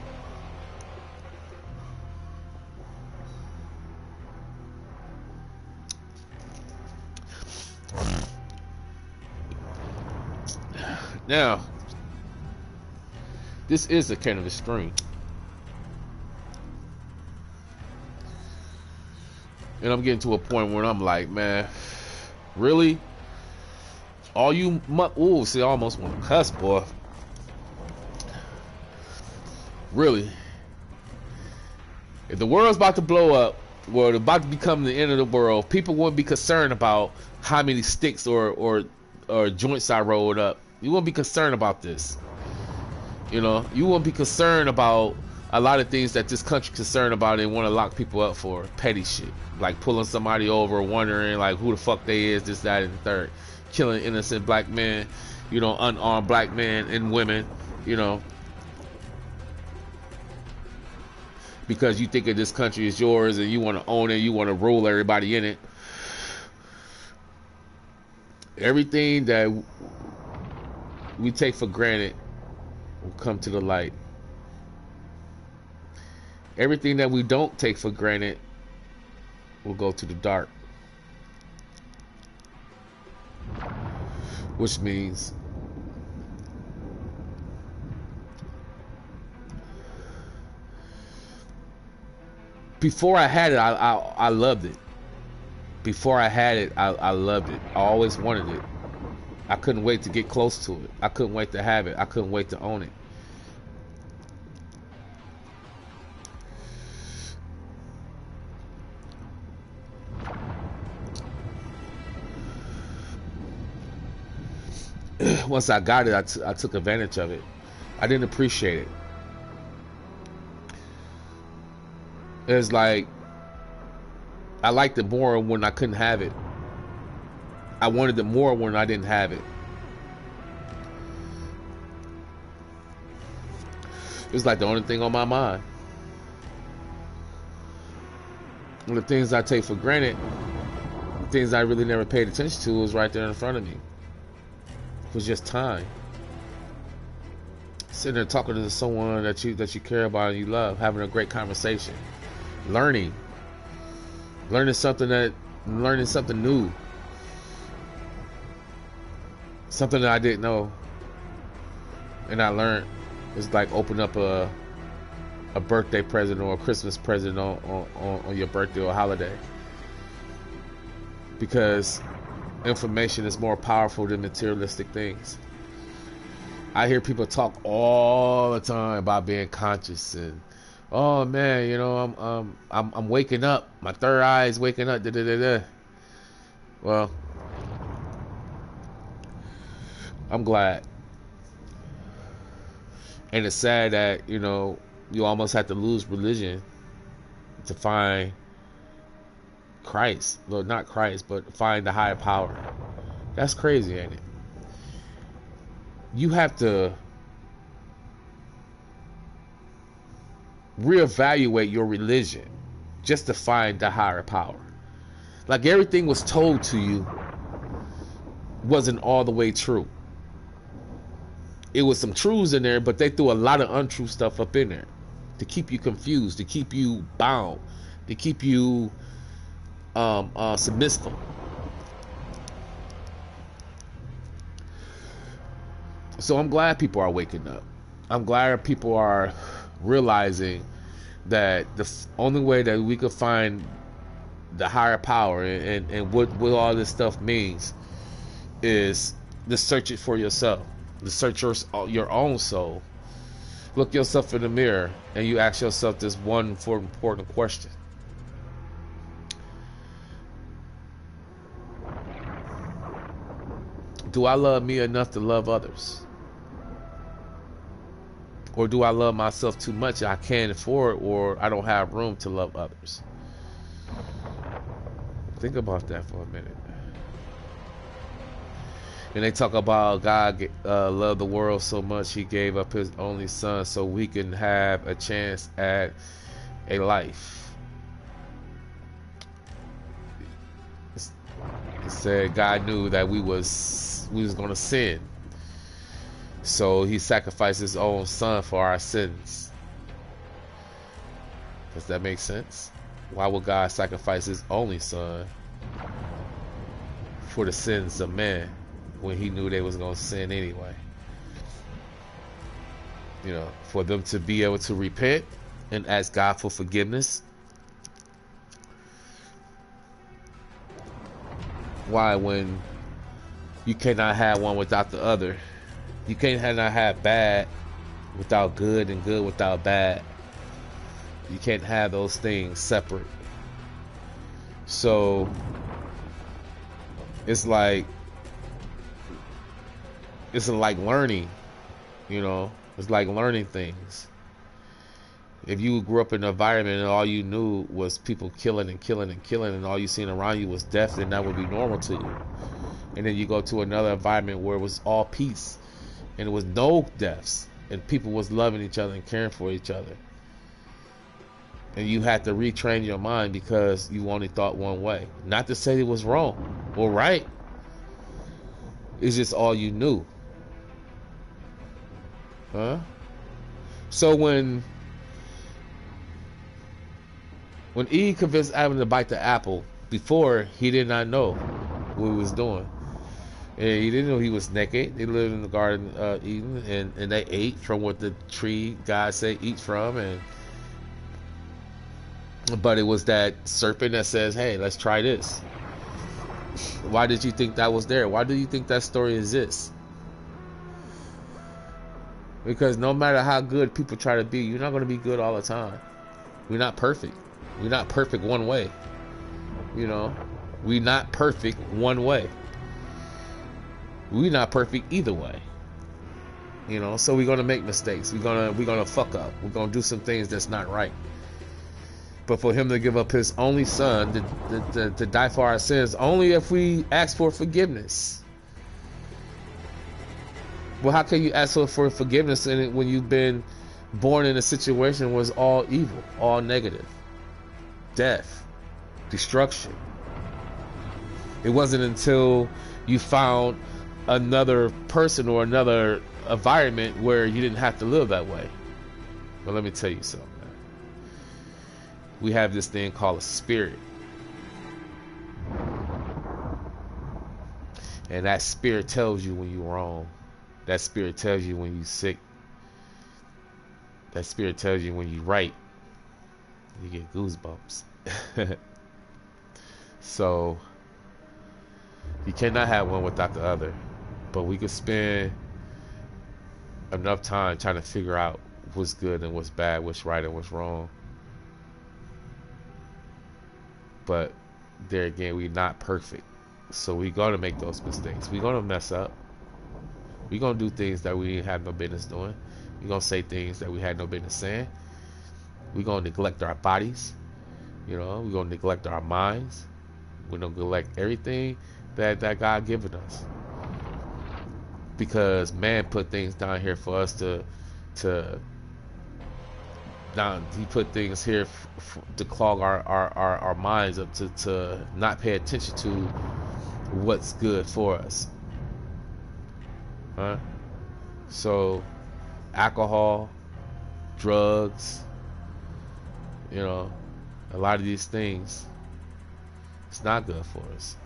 Now, this is a cannabis strain. And I'm getting to a point where I'm like, man, really? All you ooh, see, I almost want to cuss, boy. Really? If the world's about to blow up, or it's about to become the end of the world, people wouldn't be concerned about how many sticks or joints I rolled up. You won't be concerned about this. You know, you won't be concerned about a lot of things that this country concerned about and want to lock people up for. Petty shit. Like pulling somebody over, wondering like who the fuck they is, this, that, and the third. Killing innocent black men, you know, unarmed black men and women, you know. Because you think of this country is yours and you want to own it, you want to rule everybody in it. Everything that we take for granted will come to the light. Everything that we don't take for granted will go to the dark. Which means before I had it, I loved it. Before I had it, I loved it. I always wanted it. I couldn't wait to get close to it. I couldn't wait to have it. I couldn't wait to own it. Once I got it, I took advantage of it. I didn't appreciate it. It's like I liked it more when I couldn't have it. I wanted it more when I didn't have it. It was like the only thing on my mind. And the things I take for granted, the things I really never paid attention to, was right there in front of me. It was just time. Sitting there talking to someone that you care about and you love, having a great conversation, learning something new, something that I didn't know, and I learned. It's like open up a birthday present or a Christmas present on your birthday or holiday, because information is more powerful than materialistic things. I hear people talk all the time about being conscious and, oh man, you know, I'm waking up, my third eye is waking up. Well, I'm glad. And it's sad that, you know, you almost have to lose religion to find Christ. Well, not Christ, but find the higher power. That's crazy, ain't it? You have to reevaluate your religion just to find the higher power. Like everything was told to you wasn't all the way true. It was some truths in there, but they threw a lot of untrue stuff up in there to keep you confused, to keep you bound, to keep you submissive. So I'm glad people are waking up. I'm glad people are realizing that the only way that we could find the higher power and what all this stuff means is to search it for yourself, to search your own soul. Look yourself in the mirror and you ask yourself this one important question. Do I love me enough to love others? Or do I love myself too much? I can't afford, or I don't have room to love others. Think about that for a minute. And they talk about God loved the world so much he gave up his only son so we can have a chance at a life. It said God knew that we was going to sin. So he sacrificed his own son for our sins. Does that make sense? Why would God sacrifice his only son for the sins of man when he knew they was going to sin anyway? You know, for them to be able to repent and ask God for forgiveness. Why, when you cannot have one without the other? You cannot have bad without good and good without bad. You can't have those things separate. So it's like learning, you know. It's like learning things. If you grew up in an environment and all you knew was people killing and killing and killing, and all you seen around you was death, then that would be normal to you. And then you go to another environment where it was all peace and it was no deaths and people was loving each other and caring for each other. And you had to retrain your mind because you only thought one way. Not to say it was wrong or right. It's just all you knew. Huh? So when Eve convinced Adam to bite the apple, before he did not know what he was doing. And he didn't know he was naked. They lived in the garden Eden, and they ate from what the tree God said eat from. But it was that serpent that says, hey, let's try this. Why did you think that was there? Why do you think that story exists? Because no matter how good people try to be, you're not going to be good all the time. We're not perfect. We're not perfect one way. You know, we're not perfect one way. We're not perfect either way. You know, so we're going to make mistakes. We're going to fuck up. We're going to do some things that's not right. But for him to give up his only son to die for our sins, only if we ask for forgiveness. Well, how can you ask for forgiveness when you've been born in a situation where it's all evil, all negative, death, destruction? It wasn't until you found another person or another environment where you didn't have to live that way. But let me tell you something, man. We have this thing called a spirit. And that spirit tells you when you're wrong. That spirit tells you when you're sick. That spirit tells you when you're right. You get goosebumps. So you cannot have one without the other. But we could spend enough time trying to figure out what's good and what's bad, what's right and what's wrong. But there again, we're not perfect. So we're going to make those mistakes. We're going to mess up. We're going to do things that we have no business doing. We're going to say things that we had no business saying. We're going to neglect our bodies. You know, we're going to neglect our minds. We're going to neglect everything that God given us. Because man put things down here for us to he put things here to clog our minds up to not pay attention to what's good for us. Huh? So alcohol, drugs, you know, a lot of these things, it's not good for us.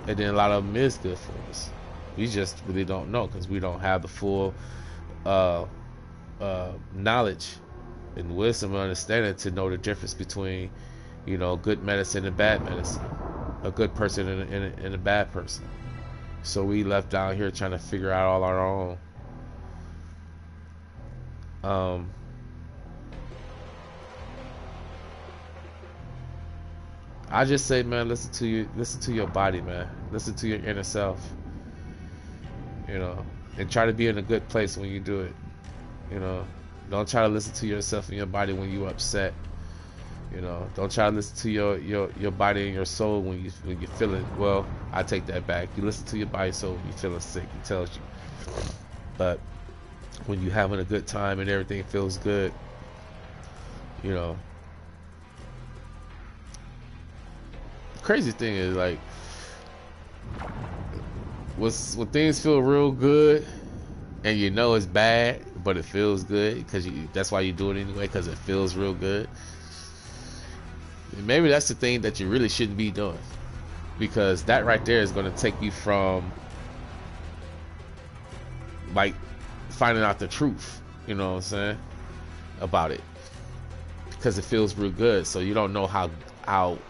And then a lot of them is good for us. We just really don't know because we don't have the full knowledge and wisdom and understanding to know the difference between, you know, good medicine and bad medicine, a good person and a bad person. So we left down here trying to figure out all our own. I just say, man, listen to your body, man. Listen to your inner self. You know, and try to be in a good place when you do it. You know, don't try to listen to yourself and your body when you're upset. You know, don't try to listen to your body and your soul when you're feeling. Well, I take that back. You listen to your body, soul when you're feeling sick. It tells you. But when you're having a good time and everything feels good, you know. The crazy thing is, like, when things feel real good and you know it's bad, but it feels good because that's why you do it anyway, because it feels real good. And maybe that's the thing that you really shouldn't be doing, because that right there is going to take you from, like, finding out the truth, you know what I'm saying, about it, because it feels real good. So you don't know how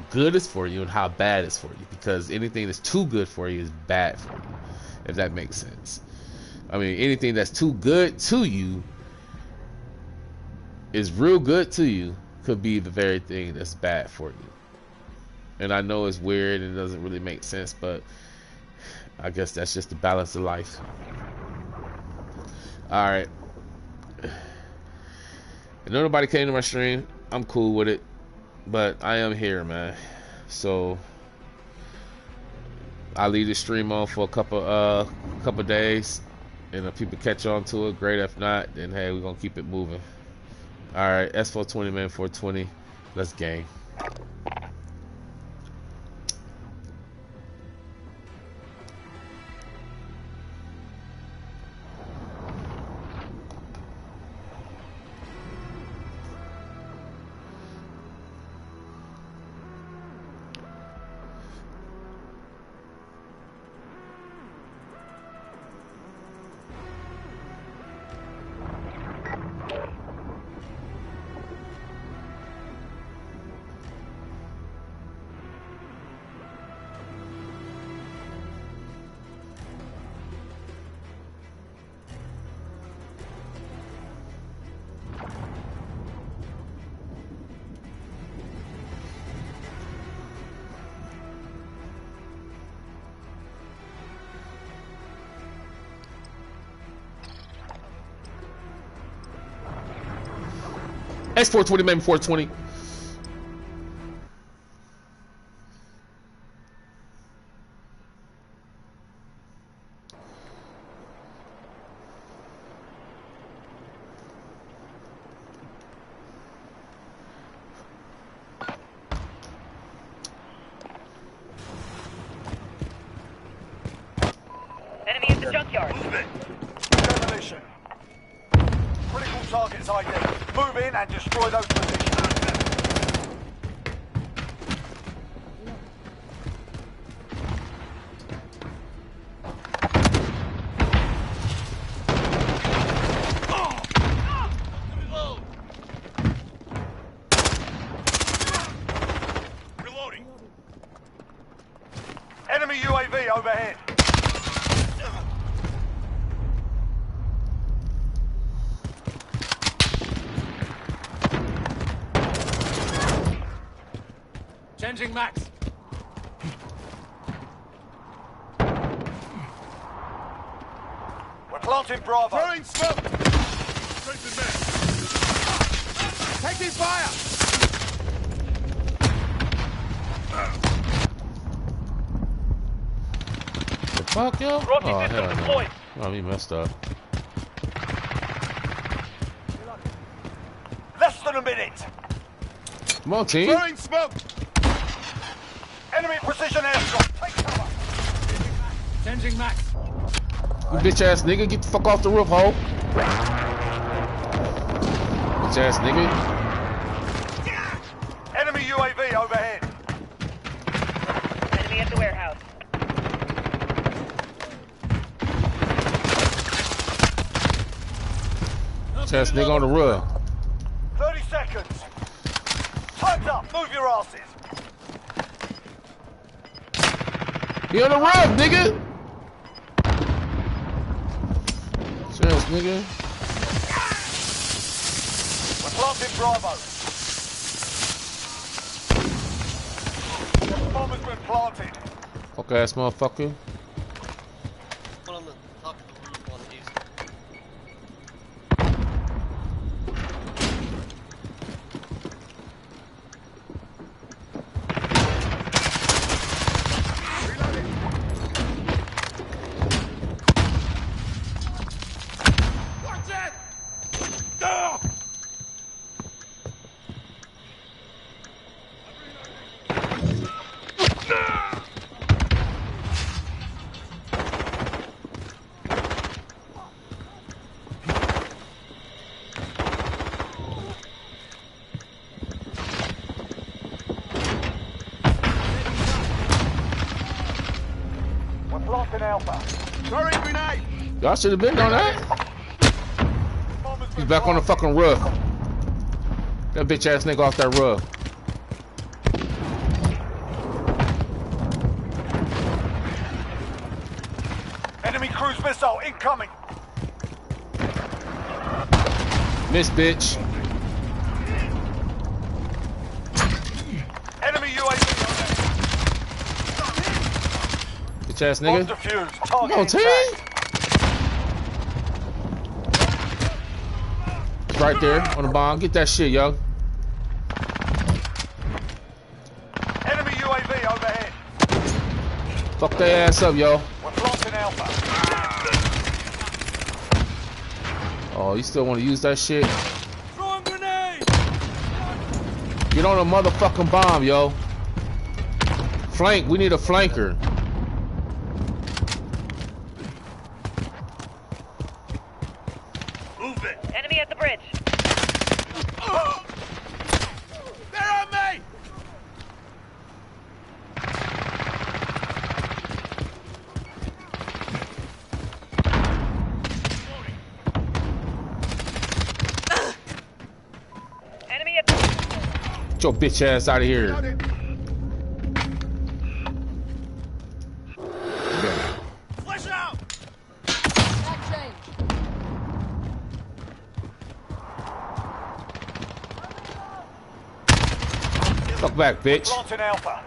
good it's for you and how bad it's for you, because anything that's too good for you is bad for you, if that makes sense. I mean, anything that's too good to you is real good to you could be the very thing that's bad for you. And I know it's weird and it doesn't really make sense, but I guess that's just the balance of life. Alright. If nobody came to my stream, I'm cool with it. But I am here, man. So I'll leave the stream on for a couple days. And if people catch on to it, great. If not, then hey, we're gonna keep it moving. Alright, S420 man, 420. Let's game. S420 man, 420. Enemy in the junkyard. Demolition. Critical targets ID. Move in and destroy those positions. Reloading. Enemy UAV overhead. Changing max. We're planting Bravo. Throwing smoke. Strengthen man. Taking fire. The fuck, yo? Rocky Oh, system hell no. deployed. Oh, he messed up. Less than a minute. Come on, team. Throwing smoke. Enemy precision airstrike. Take cover. Changing max. You bitch ass nigga, get the fuck off the roof, ho. Bitch ass nigga. Enemy UAV overhead. Enemy at the warehouse. Bitch ass nigga on the roof. 30 seconds. Time's up. Move your asses. He on the roof, nigga. Bitch ass nigga. We're planting Bravo. The bomb has been planted. Fuck ass motherfucker. One on the top of the roof on the east. in Alpha. Throwing grenade. Y'all should have been on that. Bomber's He's been back on the planted. fucking roof. That bitch ass nigga off that roof. Enemy cruise missile incoming. Miss bitch. Enemy UAV Bitch ass on nigga. defused. Target No, intact. team. It's right there on the bomb. Get that shit, yo. Enemy UAV overhead. Fuck their ass up, yo. We're planting Alpha. Oh, you still want to use that shit? Throwing grenade! Get on a motherfucking bomb, yo. Flank. We need a flanker. Move it. Enemy at the bridge. They're on me. Enemy at the... Get your bitch ass out of here. Flash out. Fuck back, bitch. Planting Alpha.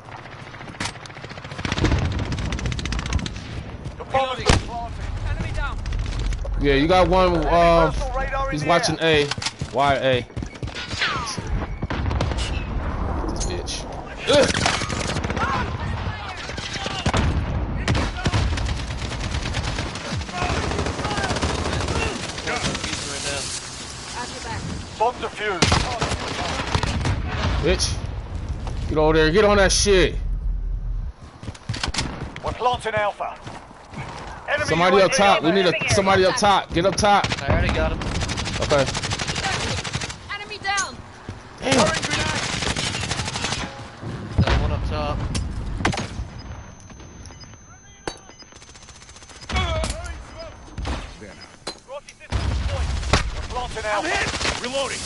The bomber's been planted. Enemy down! Yeah, you got one. Personal radar in He's the watching air. A. Why A? This bitch. Ugh. Bomb defused. Bitch. Get over there. Get on that shit. We're planting Alpha. Enemy Somebody up UAV top. We need overhead. somebody up top. Get up top. I already got him. Okay. Enemy down. Damn. Throwing grenade. Got one up top. Rocky system deployed. We're planting I'm Alpha. hit. Reloading.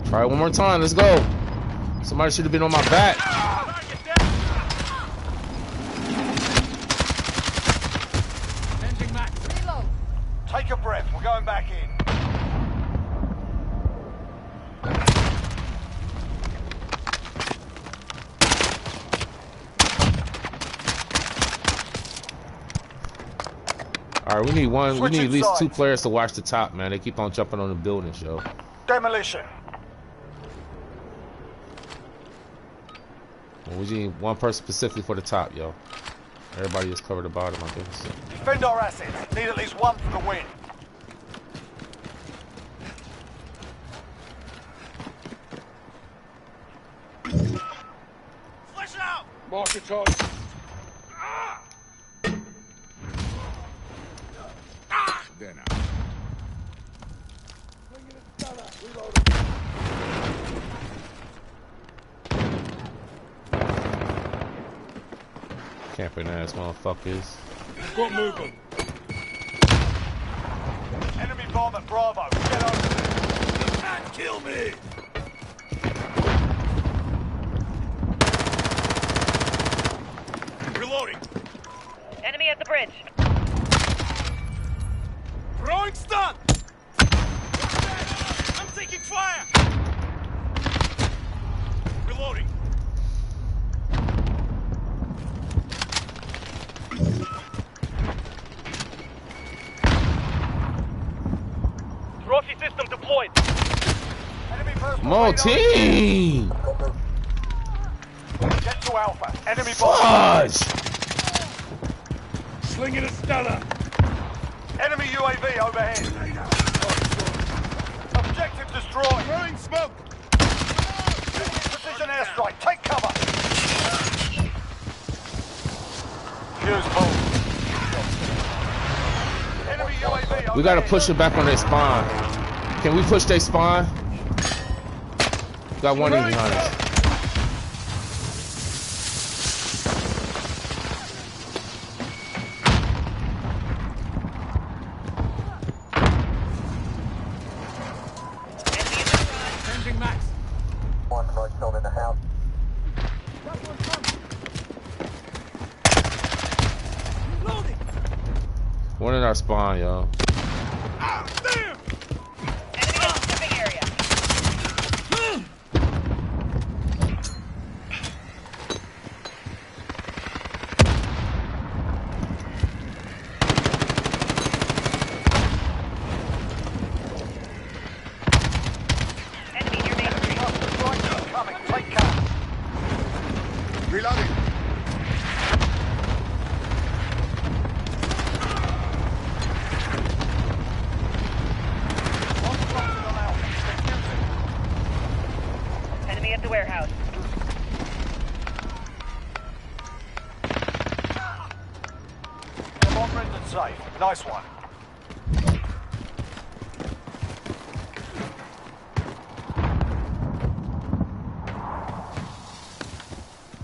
Try it one more time. Let's go. Somebody should have been on my back. Target down. Changing max. Reload. Take a breath. We're going back in. All right, we need one. We need at Switching least two sides. players to watch the top, man. They keep on jumping on the buildings, yo. Demolition. Well, we need one person specifically for the top, yo. Everybody just cover the bottom, I guess. Defend our assets. Need at least one for the win. Flash out. Mark your target. There now. Camping ass motherfuckers. Got movement. Enemy bomb at Bravo. Get over. Can't kill me. Reloading. Enemy at the bridge. Throwing stun. I'm taking fire. Reloading. Trophy system deployed. Enemy personal Come on, radar. team! Get to Alpha. Enemy bomb. Fudge! Slinging a stunner. Enemy UAV overhead. Objective destroyed. Throwing smoke. Precision airstrike. Take cover. Fuse pulled. Enemy UAV overhead. We gotta push it back on their spawn. Can we push their spawn? Got one in behind us. Changing max. Loading. One in our spawn, yo. Damn! Enemy in the shipping area. Enemy near Main Street. Strike coming. Take cover. Reloading. Enemy at the warehouse. Come on, Brendan, safe. Nice one.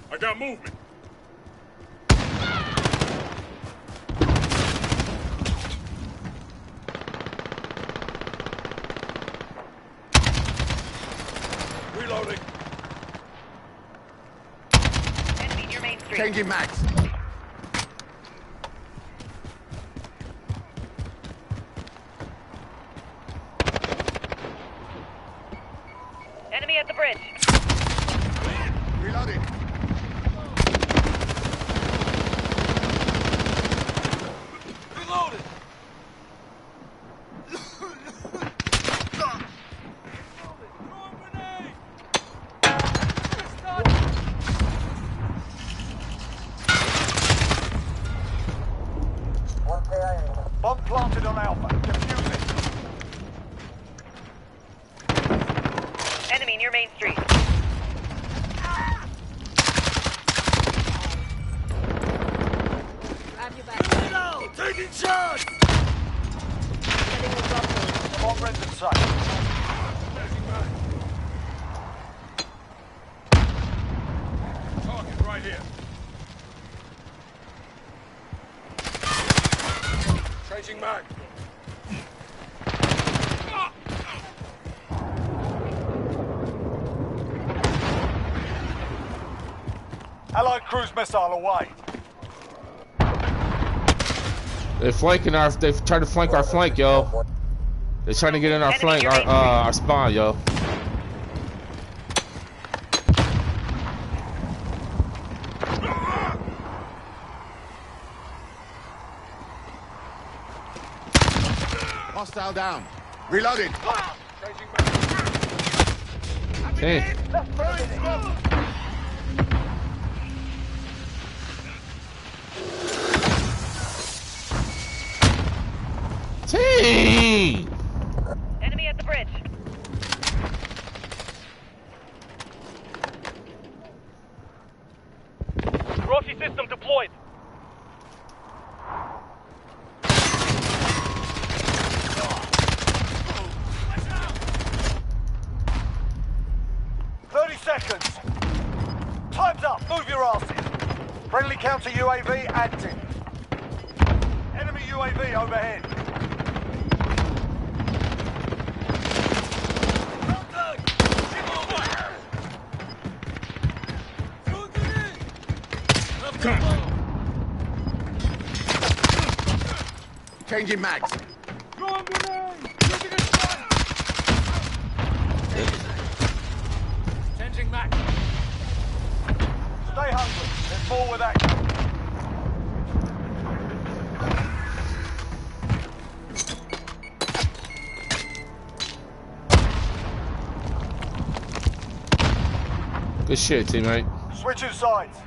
I got movement. Reloading. Enemy near Main Street. Changing max. Enemy at the bridge. Reloading. Reloading. Bomb planted on Alpha. Defuse it. Enemy near Main Street. Grab your back. Taking shots. Come on, Brendan, safe. Target right here. Changing mag. Allied cruise missile away. They're flanking our. They trying to flank our flank, yo. They're trying to get in our flank, our spawn, yo. Hostile down. Reloading. Hey. Team. Enemy at the bridge. Rossi system deployed. Seconds. Time's up. Move your asses. Friendly counter UAV active. Enemy UAV overhead. Changing mags. Changing max. Stay hungry. There's more with action. Good shit, teammate. Switching sides.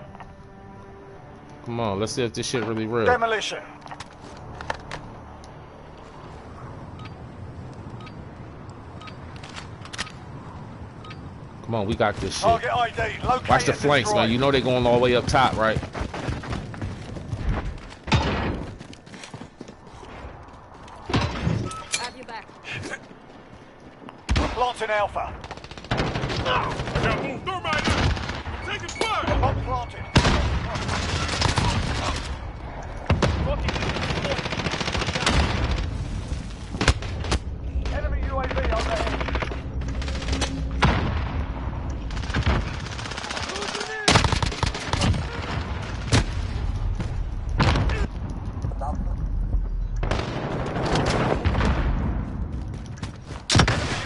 Come on, let's see if this shit really real. Demolition. Come on, we got this shit. Target ID. Locate Watch the and flanks, destroy. man. You know they going all the way up top, right? Have your back. Planting Alpha. I got move. Thermite out. Taking fire. Bomb planted. Enemy UAV overhead.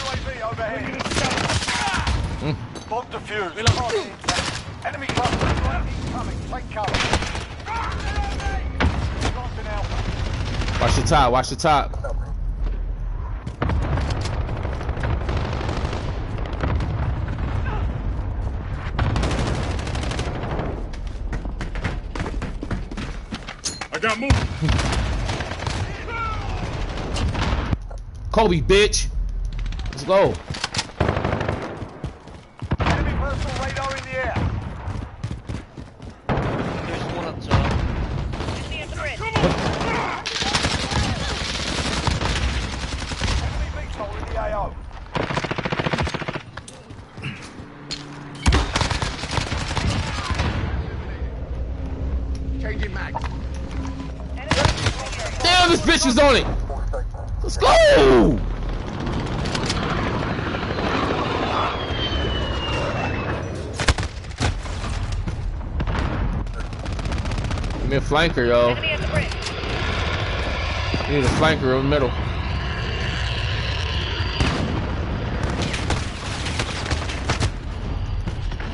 UAV overhead. Bomb defused. Enemy cluster incoming. Take cover. Planting Alpha. Watch your top. Watch your top. I got move. Kobe, bitch. Let's go. Enemy personal radar in the air. Enemy at the bridge. Enemy beach hole in the AO. Changing mags. Damn, this bitch is on it. Let's go. Give me a flanker, yo. Enemy at the bridge. I need a flanker in the middle.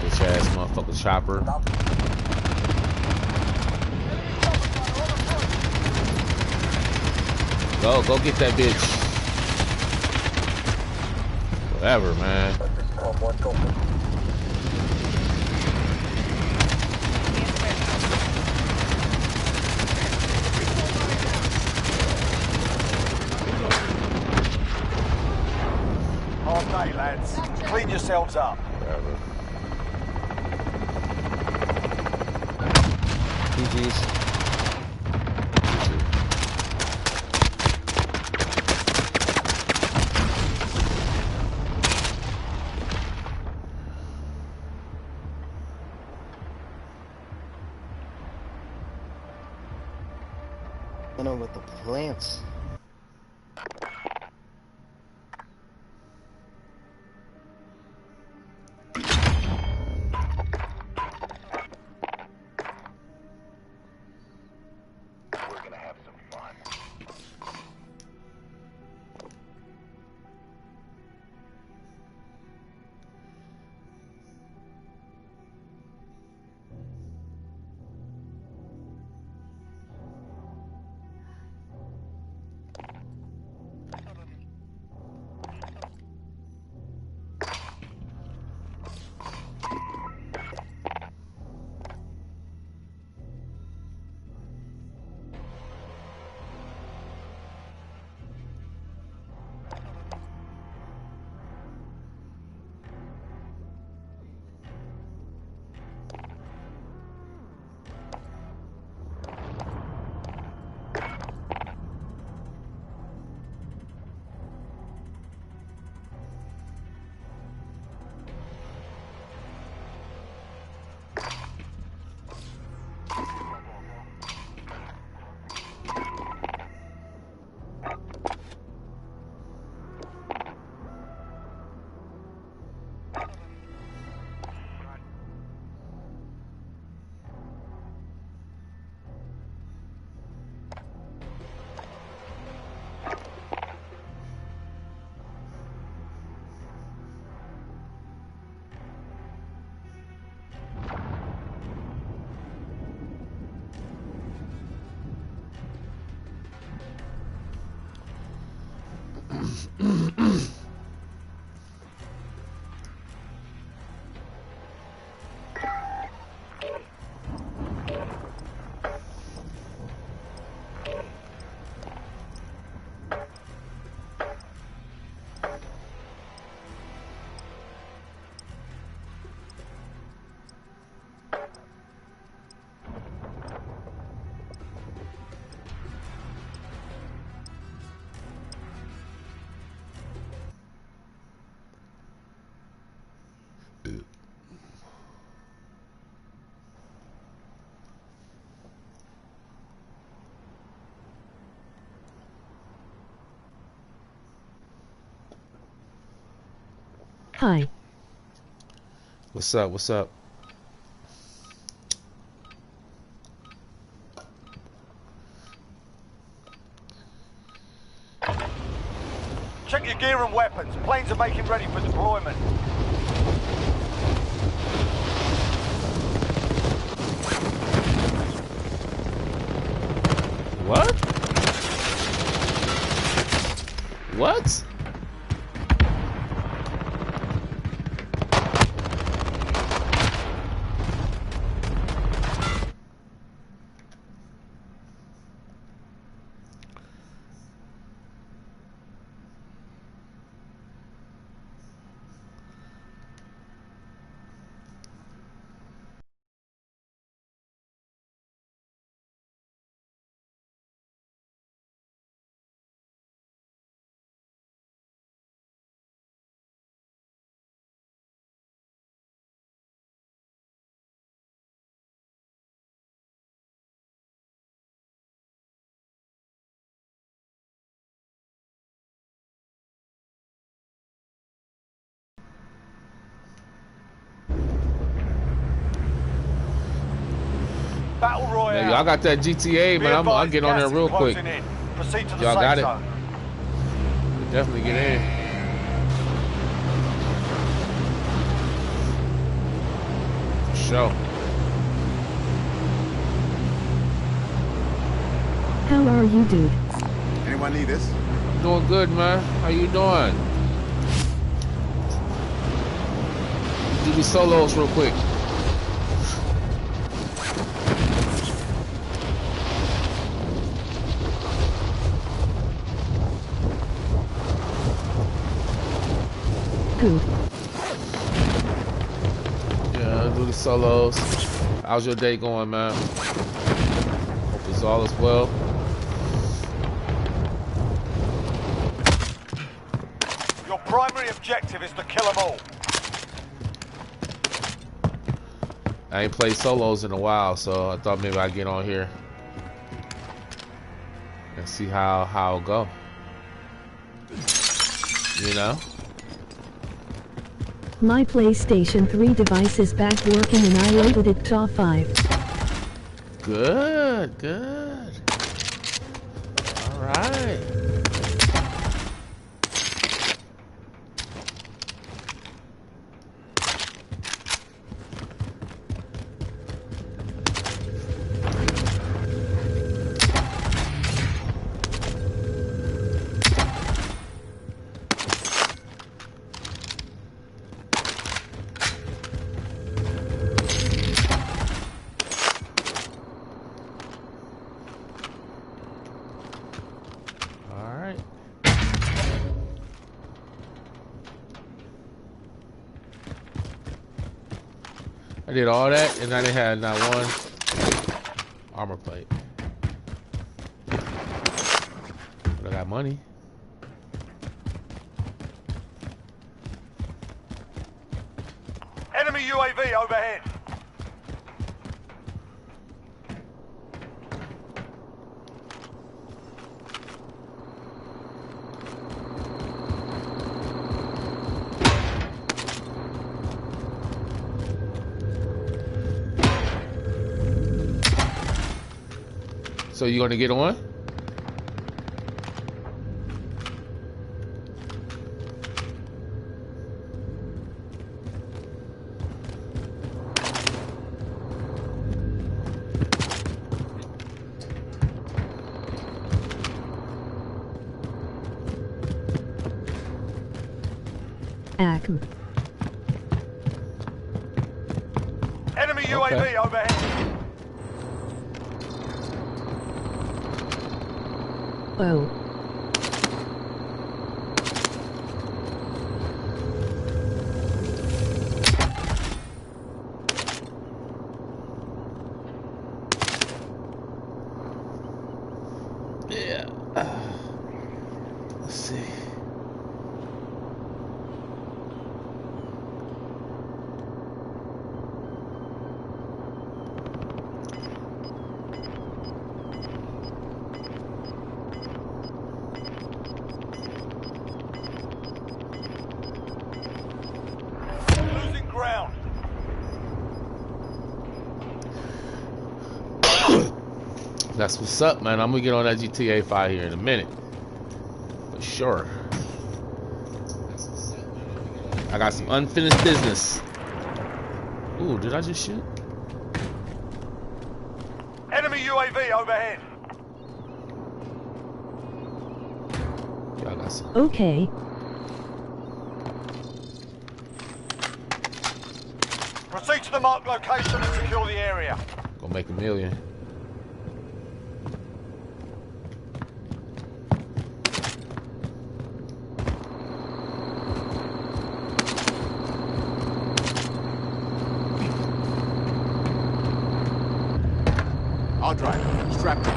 Bitch ass motherfucker chopper. Go get that bitch. Whatever, man. Hard day, lads. Clean yourselves up. Whatever. GG's. I know with the plants. We're gonna have some fun. Hi. What's up? What's up? Check your gear and weapons. Planes are making ready for deployment. What? What? Battle Royale. Man, y'all got that GTA, Be man. I'll advised, get on there gas is real quick. closing in. Proceed to the Y'all safe got it? zone. Definitely get in. For sure. How are you, dude? Anyone need this? Doing good, man. How you doing? Do these solos real quick. Good. Yeah, do the solos. How's your day going, man? Hope it's all is well. Your primary objective is to kill them all. I ain't played solos in a while, so I thought maybe I'd get on here and see how it'll go. You know? My PlayStation 3 device is back working and I loaded it to 5. Good, good. All right. I did all that, and I didn't have not one armor plate. But I got money. Enemy UAV overhead. So you gonna get on? Acme. Enemy UAV overhead. Oh. Yeah. Let's see. That's what's up, man. I'm gonna get on that GTA 5 here in a minute. For sure. I got some unfinished business. Ooh, did I just shoot? Enemy UAV overhead. Yeah, I got some. Okay. Proceed to the marked location and secure the area. Gonna make $1 million. I'll drive. Strap in.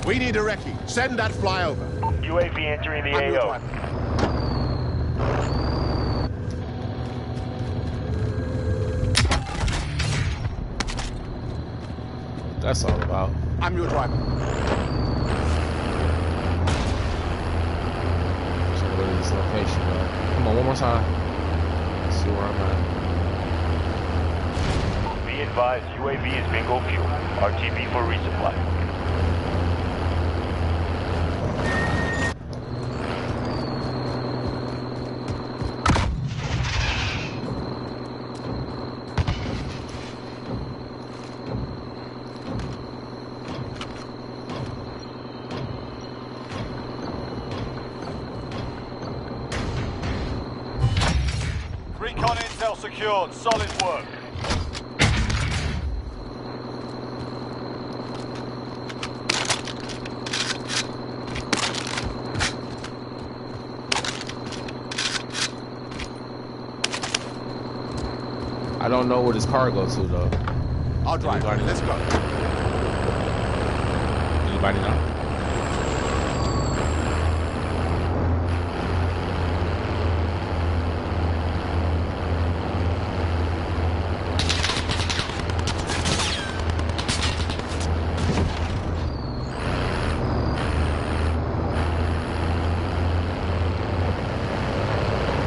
We need a recce. Send that flyover. UAV entering the I'm your AO. driver. That's all about. I'm your driver. So go to this location, man. Come on, one more time. Let's see where I'm at. Be advised, UAV is bingo fuel. RTB for resupply. Recon intel secured. Solid work. I don't know where this car goes to though. I'll drive. Anybody? Let's go. Anybody know?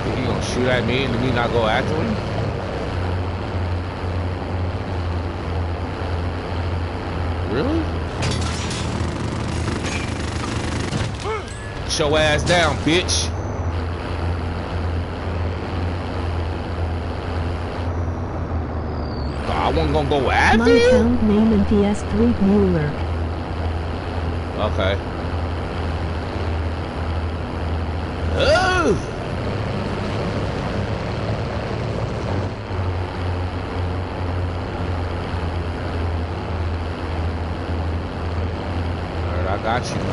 Think he gonna shoot at me and me not go after him? Really? Shut your ass down, bitch. I wasn't gonna go after My you? account name and PS3 Mueller. Okay. Ugh. Alright, I got you, man.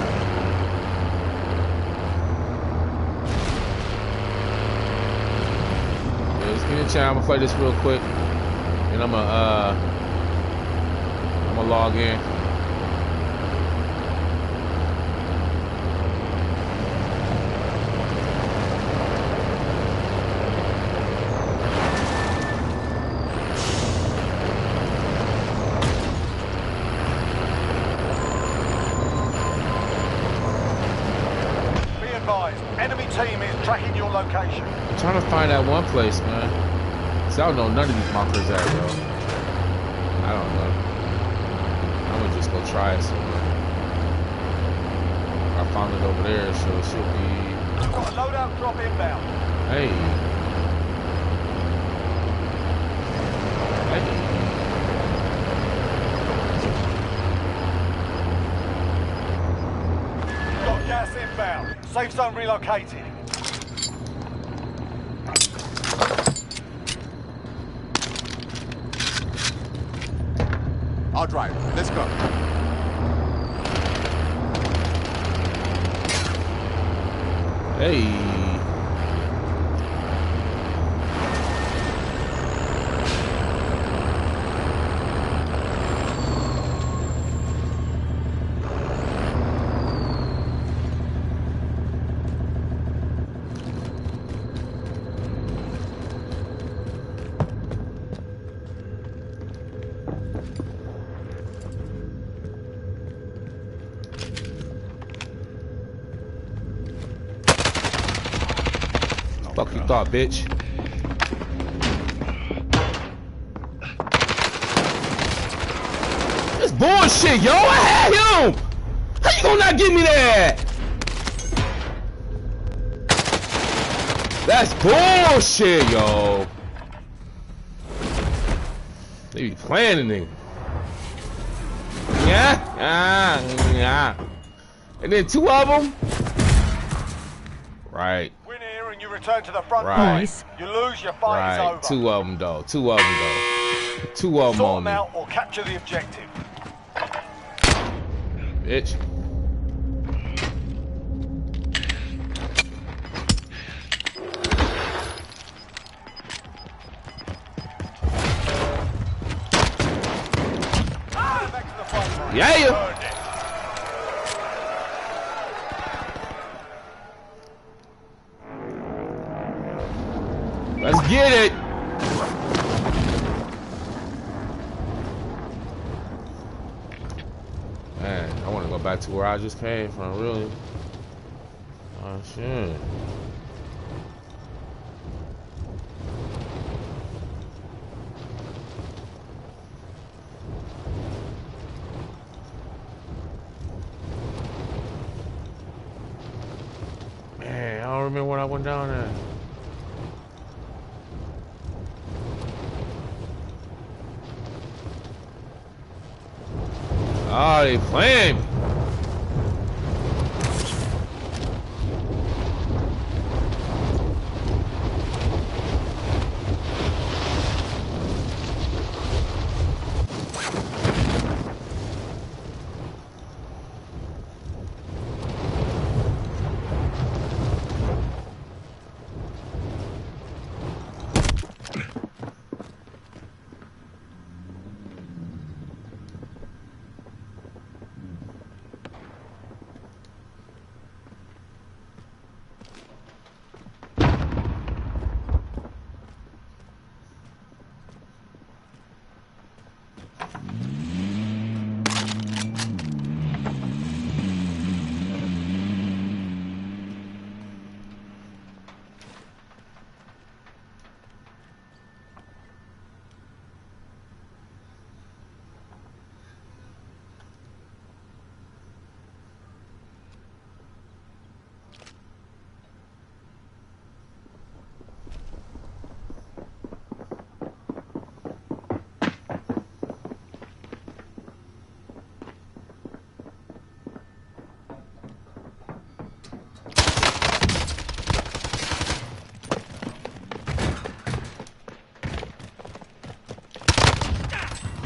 Yeah, just give me a chance. I'm gonna play this real quick. And I'm gonna log in. Be advised, enemy team is tracking your location. I'm trying to find that one place, man. See, I don't know none of these markers at, bro. I don't know. I'm gonna just go try it somewhere. I found it over there, so it should be. Got a loadout drop inbound. Hey. Hey. Got gas inbound. Safe zone relocated. I'll drive. Let's go. Hey. Fuck you thought, bitch. This bullshit, yo. I had him. How you gonna not give me that? That's bullshit, yo. They be playing the nigga. Yeah. And then 2 of them. Right. Win here and you return to the front Right. line. Nice. You lose, your fight is Right. over. 2 of them, though. 2 of them, though. 2 of them Sort on them me. out or capture the objective. Bitch. Back to the front line. Yeah. Earned it. Let's get it. Man, I want to go back to where I just came from, really. Oh, shit. Man, I don't remember when I went down there. Oh, they playing me.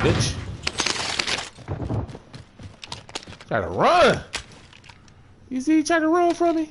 Bitch. Try to run. You see he tried to run from me?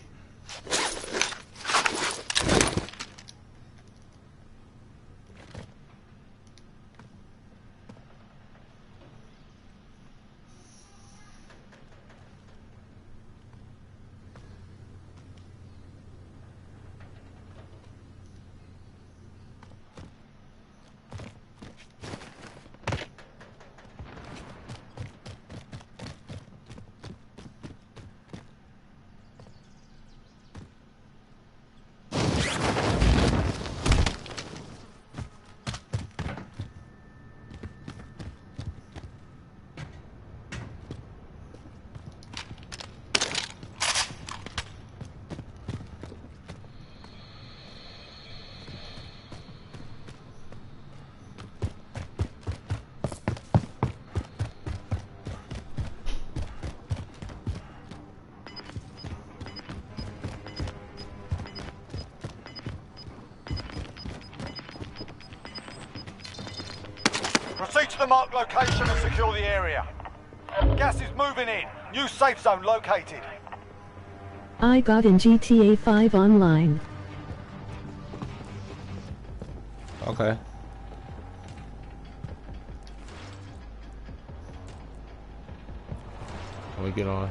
Proceed to the marked location and secure the area. Gas is moving in. New safe zone located. I got in GTA 5 online. Okay. Let me get on.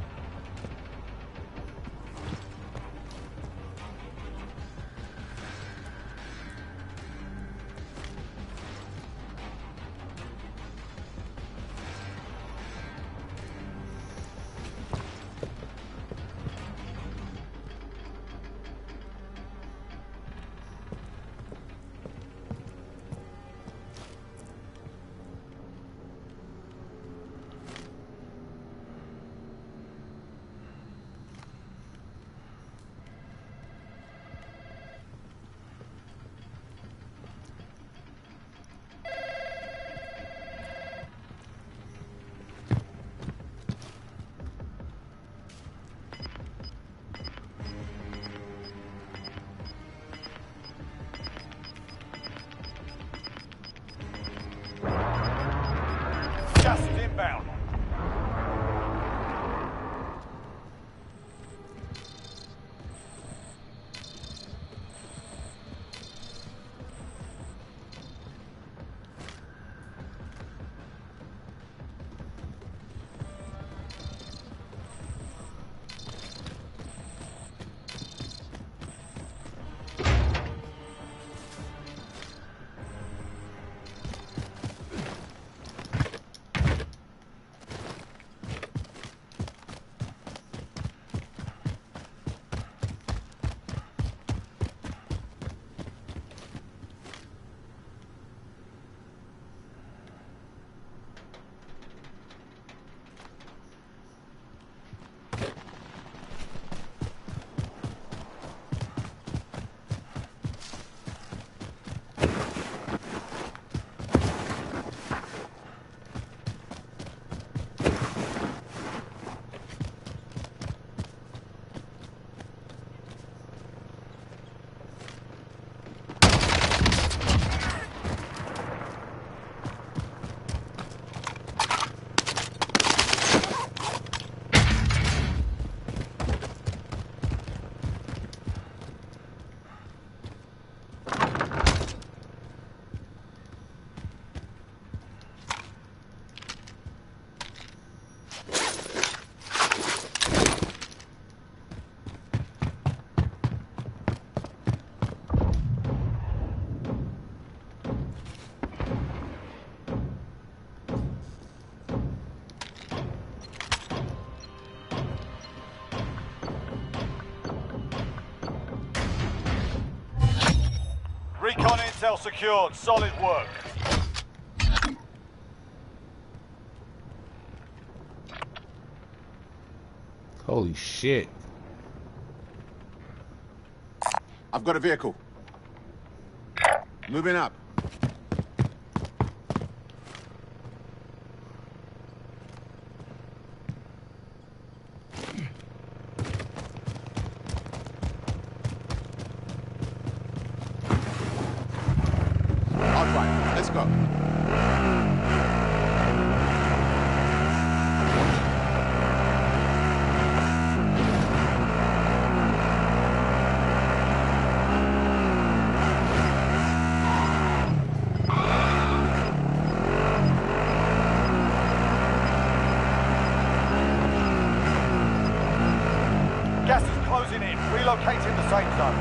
cell secured. Solid work. Holy shit. I've got a vehicle. Moving up. I'll drive. Let's go. Gas is closing in. Relocating the safe zone.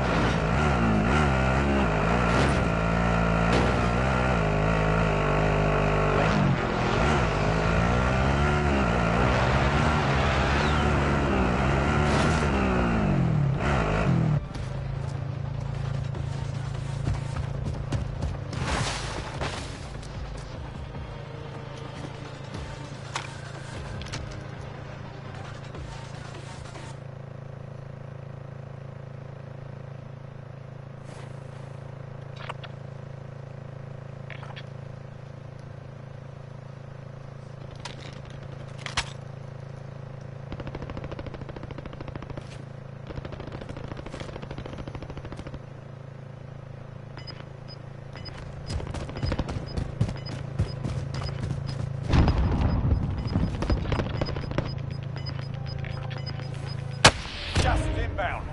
Gas is inbound.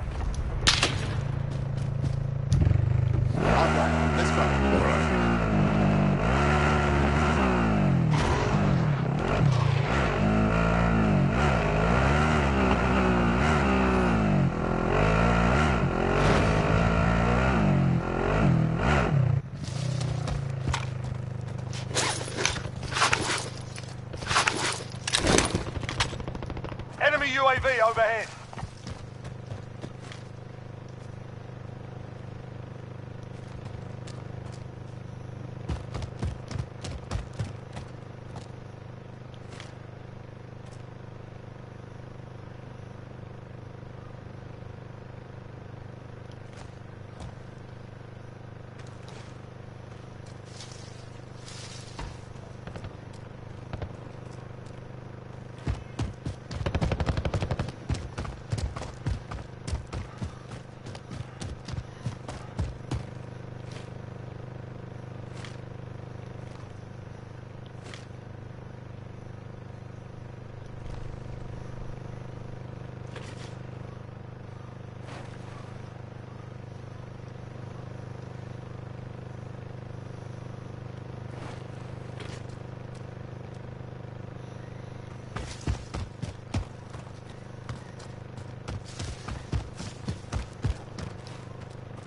I'll drive. Let's go. Enemy UAV overhead.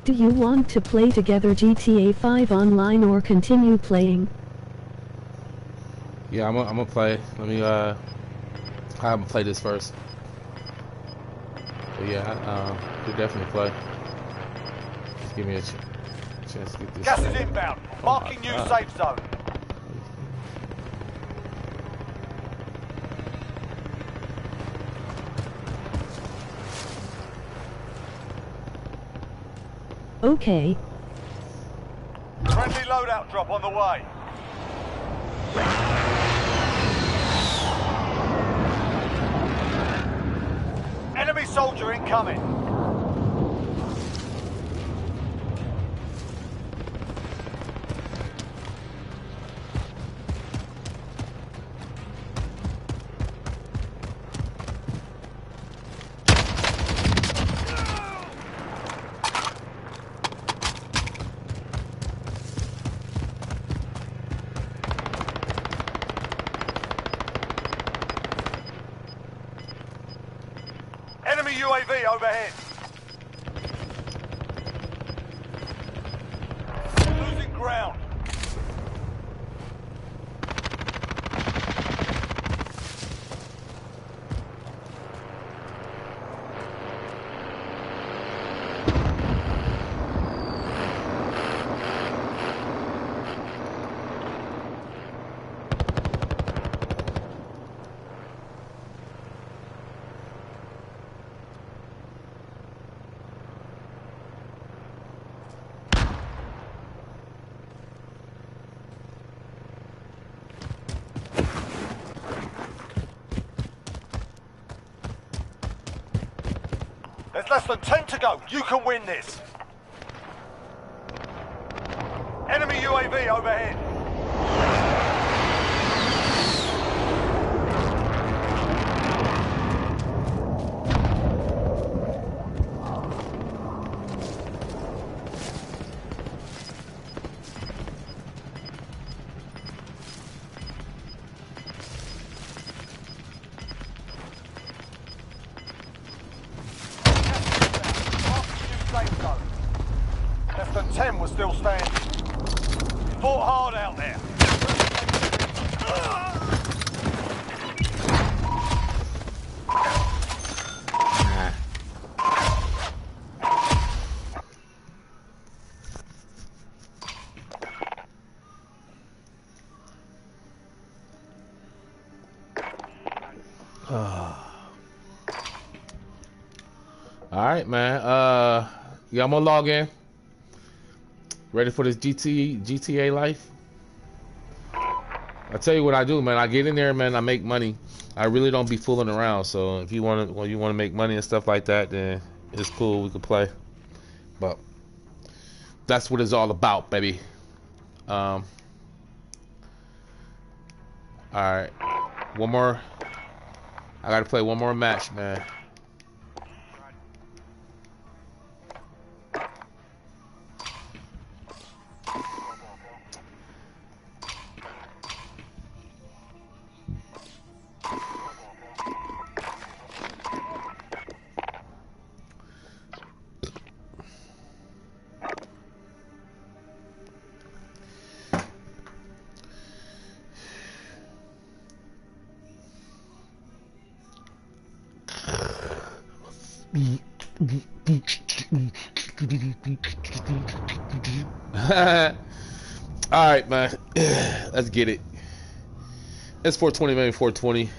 Do you want to play together GTA 5 online or continue playing? Yeah, I'm gonna play. Let me I'm gonna play this first. But yeah, we'll definitely play. Just give me a chance to get this. Gas is inbound. Marking new safe zone. Okay. Friendly loadout drop on the way. Enemy soldier incoming. Enemy UAV overhead. Losing ground. There's less than 10 to go. You can win this. Enemy UAV overhead. Less than 10 was still standing. Fought hard out there. All right, man. Yeah, I'm gonna log in. Ready for this GTA life? I tell you what I do, man. I get in there, man. I make money. I really don't be fooling around. So if you want to make money and stuff like that, then it's cool. We can play. But that's what it's all about, baby. All right, one more. I gotta play one more match, man. All right, man. Let's get it. It's 420, maybe 420.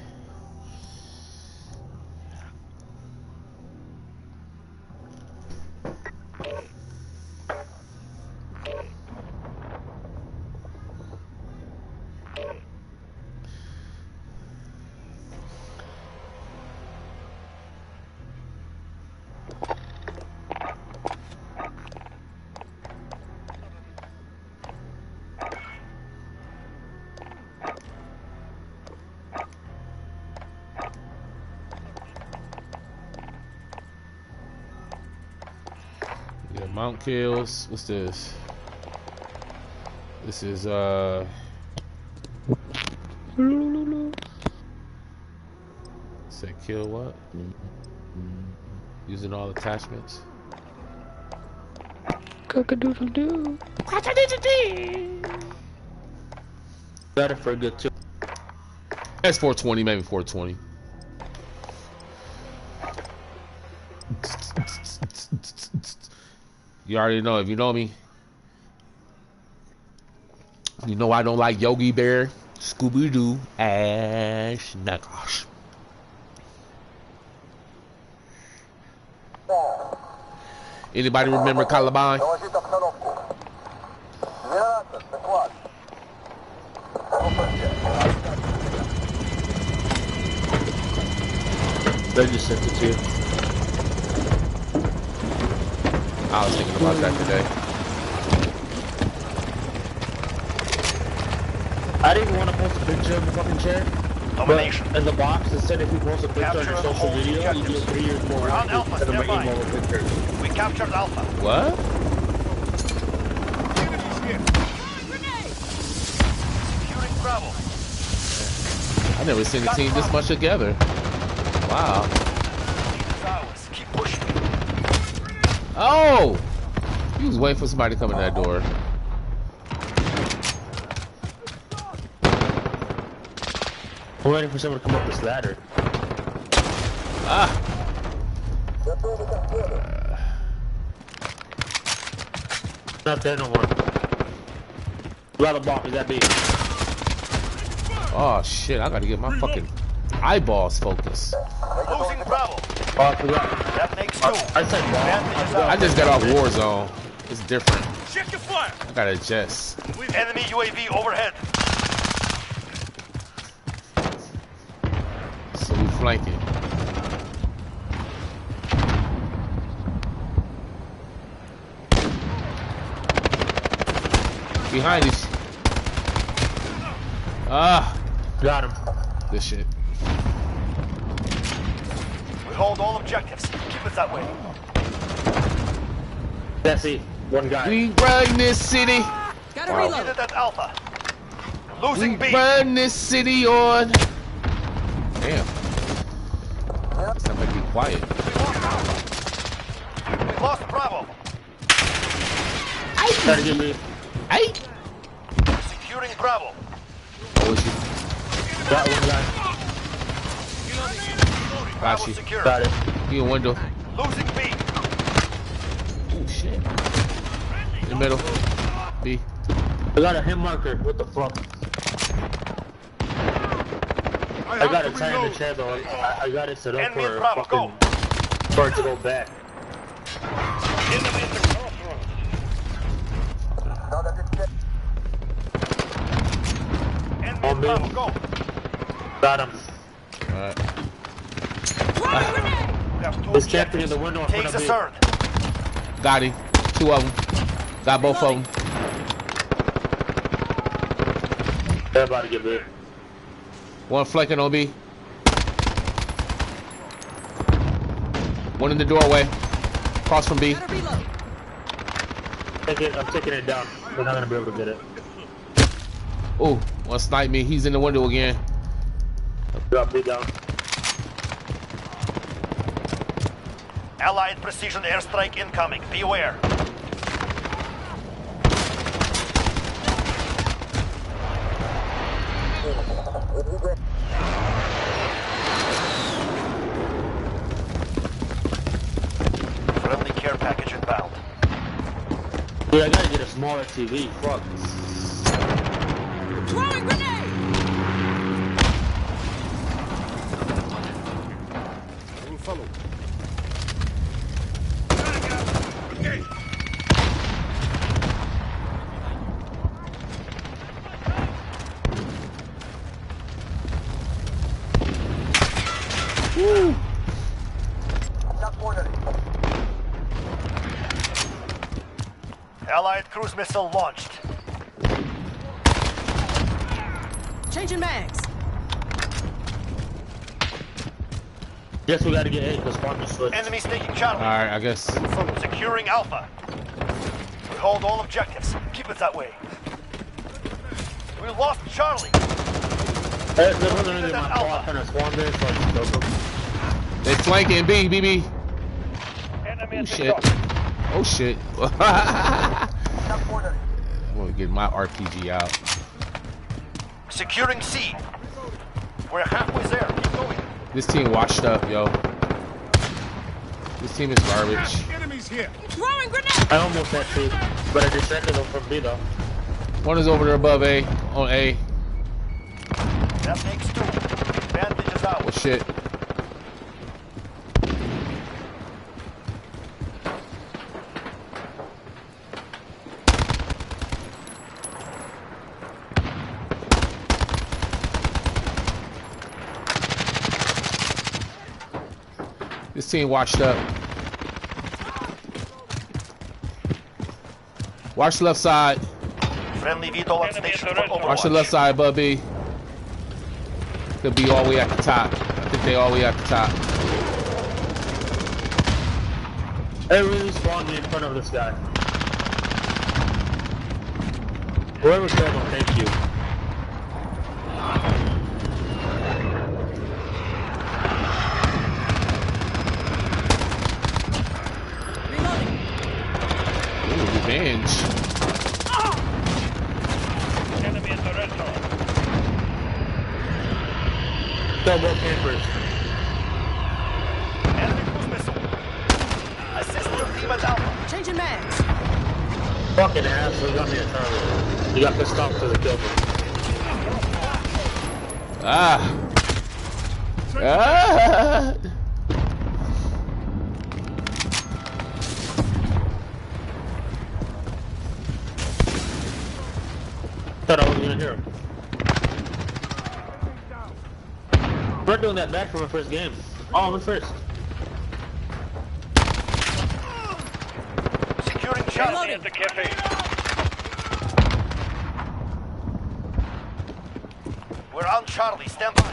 Mount kills. What's this? This is say kill what? Using all attachments. Cock-a-doodle-doo. Better for a good two. That's 420, maybe 420. You already know. If you know me, you know I don't like Yogi Bear, Scooby-Doo, Ash, Nakash. Anybody remember Caliban? They just sent it to you. I was thinking about that today. I didn't want to post a picture of the fucking chair. Domination. But in the box, it said if you post a picture on your social media, you get 3 years more. On Alpha, stand by. We captured Alpha. What? Securing Bravo. I never seen a team this much together. Wow. Keep pushing. Oh! He was waiting for somebody to come in that door. I'm waiting for someone to come up this ladder. Ah! Not there no more. Ladder block is that big. Oh shit, I gotta get my fucking eyeballs focused. Losing Bravo. Oh, I forgot. That makes 2. I said bomb. I just got off Warzone. It's different. Check your fire. I gotta adjust. Enemy UAV overhead. So we flanking. Behind us. Ah. Got him. Good shit. We hold all objectives. Keep it that way. Jesse, one guy. We run this city. Gotta We reload. did that Alpha. Losing We B. run this city on. Damn. Somebody be quiet. We lost Bravo. Try to get me. Hey. Securing Bravo. Oh, is she? Got one guy. Got Bravo you. secure. Got it. You in window. Losing B. Oh shit. In the middle. B. I got a hit marker. What the fuck? I got a tie in the chair though. I got it set up Enemy for Bravo, fucking go. for it to go back. Enemy at the crossroads. Enemy On me. Bravo, go. Got him. Alright. Throwing grenade. We have two This captain in objectives. the window in Takes front a of me. third. Got him. 2 of them. Got both of them. They're about to get bit. One flanking on B. One in the doorway. Cross from B. Gotta reload. I'm taking it down. We're not gonna be able to get it. Oh, one snipe me. He's in the window again. Drop me down. Allied precision airstrike incoming. Beware. Friendly care package inbound. Dude, I gotta get a smaller TV. Fuck. Throwing grenade. Follow. Woo. Allied cruise missile launched. Changing mags. Guess we gotta get A because farm is switched. Enemies taking Charlie. Alright, I guess. Securing Alpha. We hold all objectives. Keep it that way. We lost Charlie. There wasn't anything my fault trying to spawn there, so I just killed them. They flanking B, BB. Enemy Oh at the shit. dock. Oh shit. I'm gonna get my RPG out. Securing C. We're halfway there. Keep going. This team washed up, yo. This team is garbage. Enemies here. Throwing grenade. I almost had two, but I distracted them from B though. One is over there above A, on A. That makes two. Advantage is out. Oh shit. This team washed up. Watch the left side. Friendly VTOL on station for Overwatch. Watch the left side, Bubby. Could be all the way at the top. I think they all the way at the top. They really spawned me in front of this guy. Whoever killed him, thank you. Reloading. Ooh, revenge. Enemy at the red zone. Double campers. Enemy cruise missile. Assist your team at Alpha. Changing mags. Fucking asshole, got me a Charlie. You got pissed off because I killed him. Ah. Ah. Thought I wasn't gonna hear him. We're doing that back from our first game. Oh, I'm first. Securing Charlie Reloading. at the cafe. We're on Charlie. Stand by.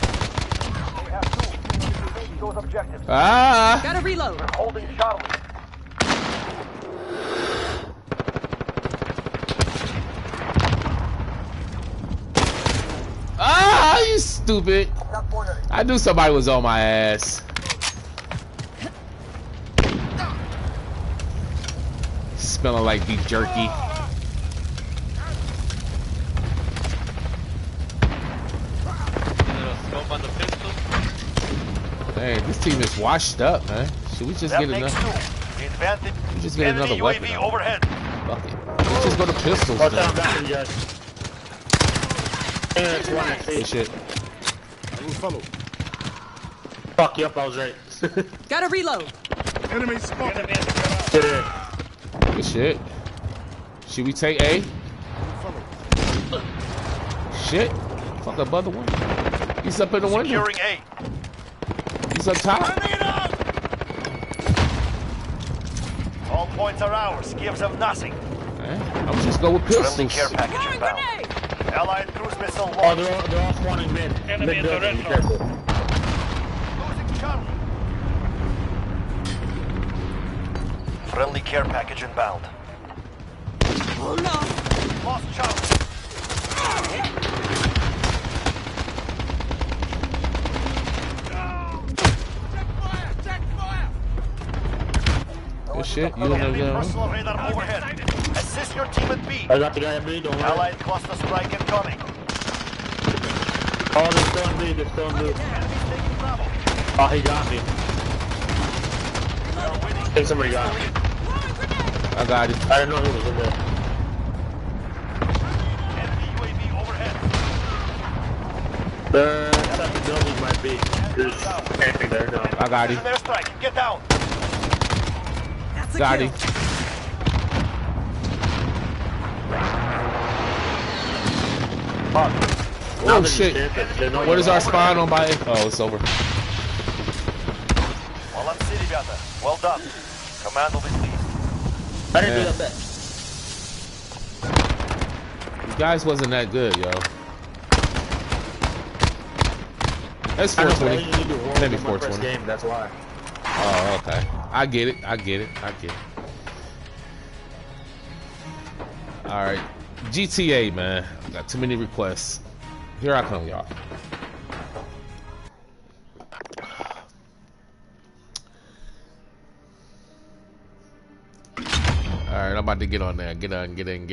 We have two. Those objectives. Ah! Gotta reload. We're holding Charlie. Ah! You stupid! I knew somebody was on my ass. Smelling like beef jerky. Hey, this team is washed up, man. Should we just get another? We just get another weapon. Overhead. Fuck it. Let's just go to pistols. Oh, Then. down, back, guys. It's one, I see. Good shit. I will follow. Fuck, yep, I was right. Gotta reload. Enemy spotted. Get in. Good shit. Should we take A? Follow. Shit. Fuck up other one. He's up in the window. Securing A. He's up top. All points are ours. Gives them nothing. Man, I'm just go with Friendly pistols. care package Throwing inbound. grenade. Allied cruise missile Oh, launched. they're all spawning mid. Mid building, be careful. Losing Charlie. Friendly care package inbound. Oh no. Lost Charlie. Good shit. You in Enemy the personal radar overhead. Assist your team at B. I got the guy at B, don't worry. Allied cluster strike incoming. Oh, they're still in B, they're still in B. Enemies taking Bravo. Oh, he got me. I think somebody got me. I got it. I didn't know who was in there. Enemy UAV overhead. Except the building might be. There's anything there, no. I got it. Precision airstrike. Get down. That's a Got kill. it. Fuck. Oh shit. What is our spawn on by? Oh, it's over. Well, I'm city, rебята. Well done. Command will be pleased. I didn't Yeah. do that. You guys wasn't that good, yo. That's I know, but I 420. usually do horrible Maybe in my first 420. game, that's why. Oh, okay. I get it. I get it. I get it. All right. GTA, man. Got too many requests. Here I come, y'all. All right, I'm about to get on there. Get on, get in.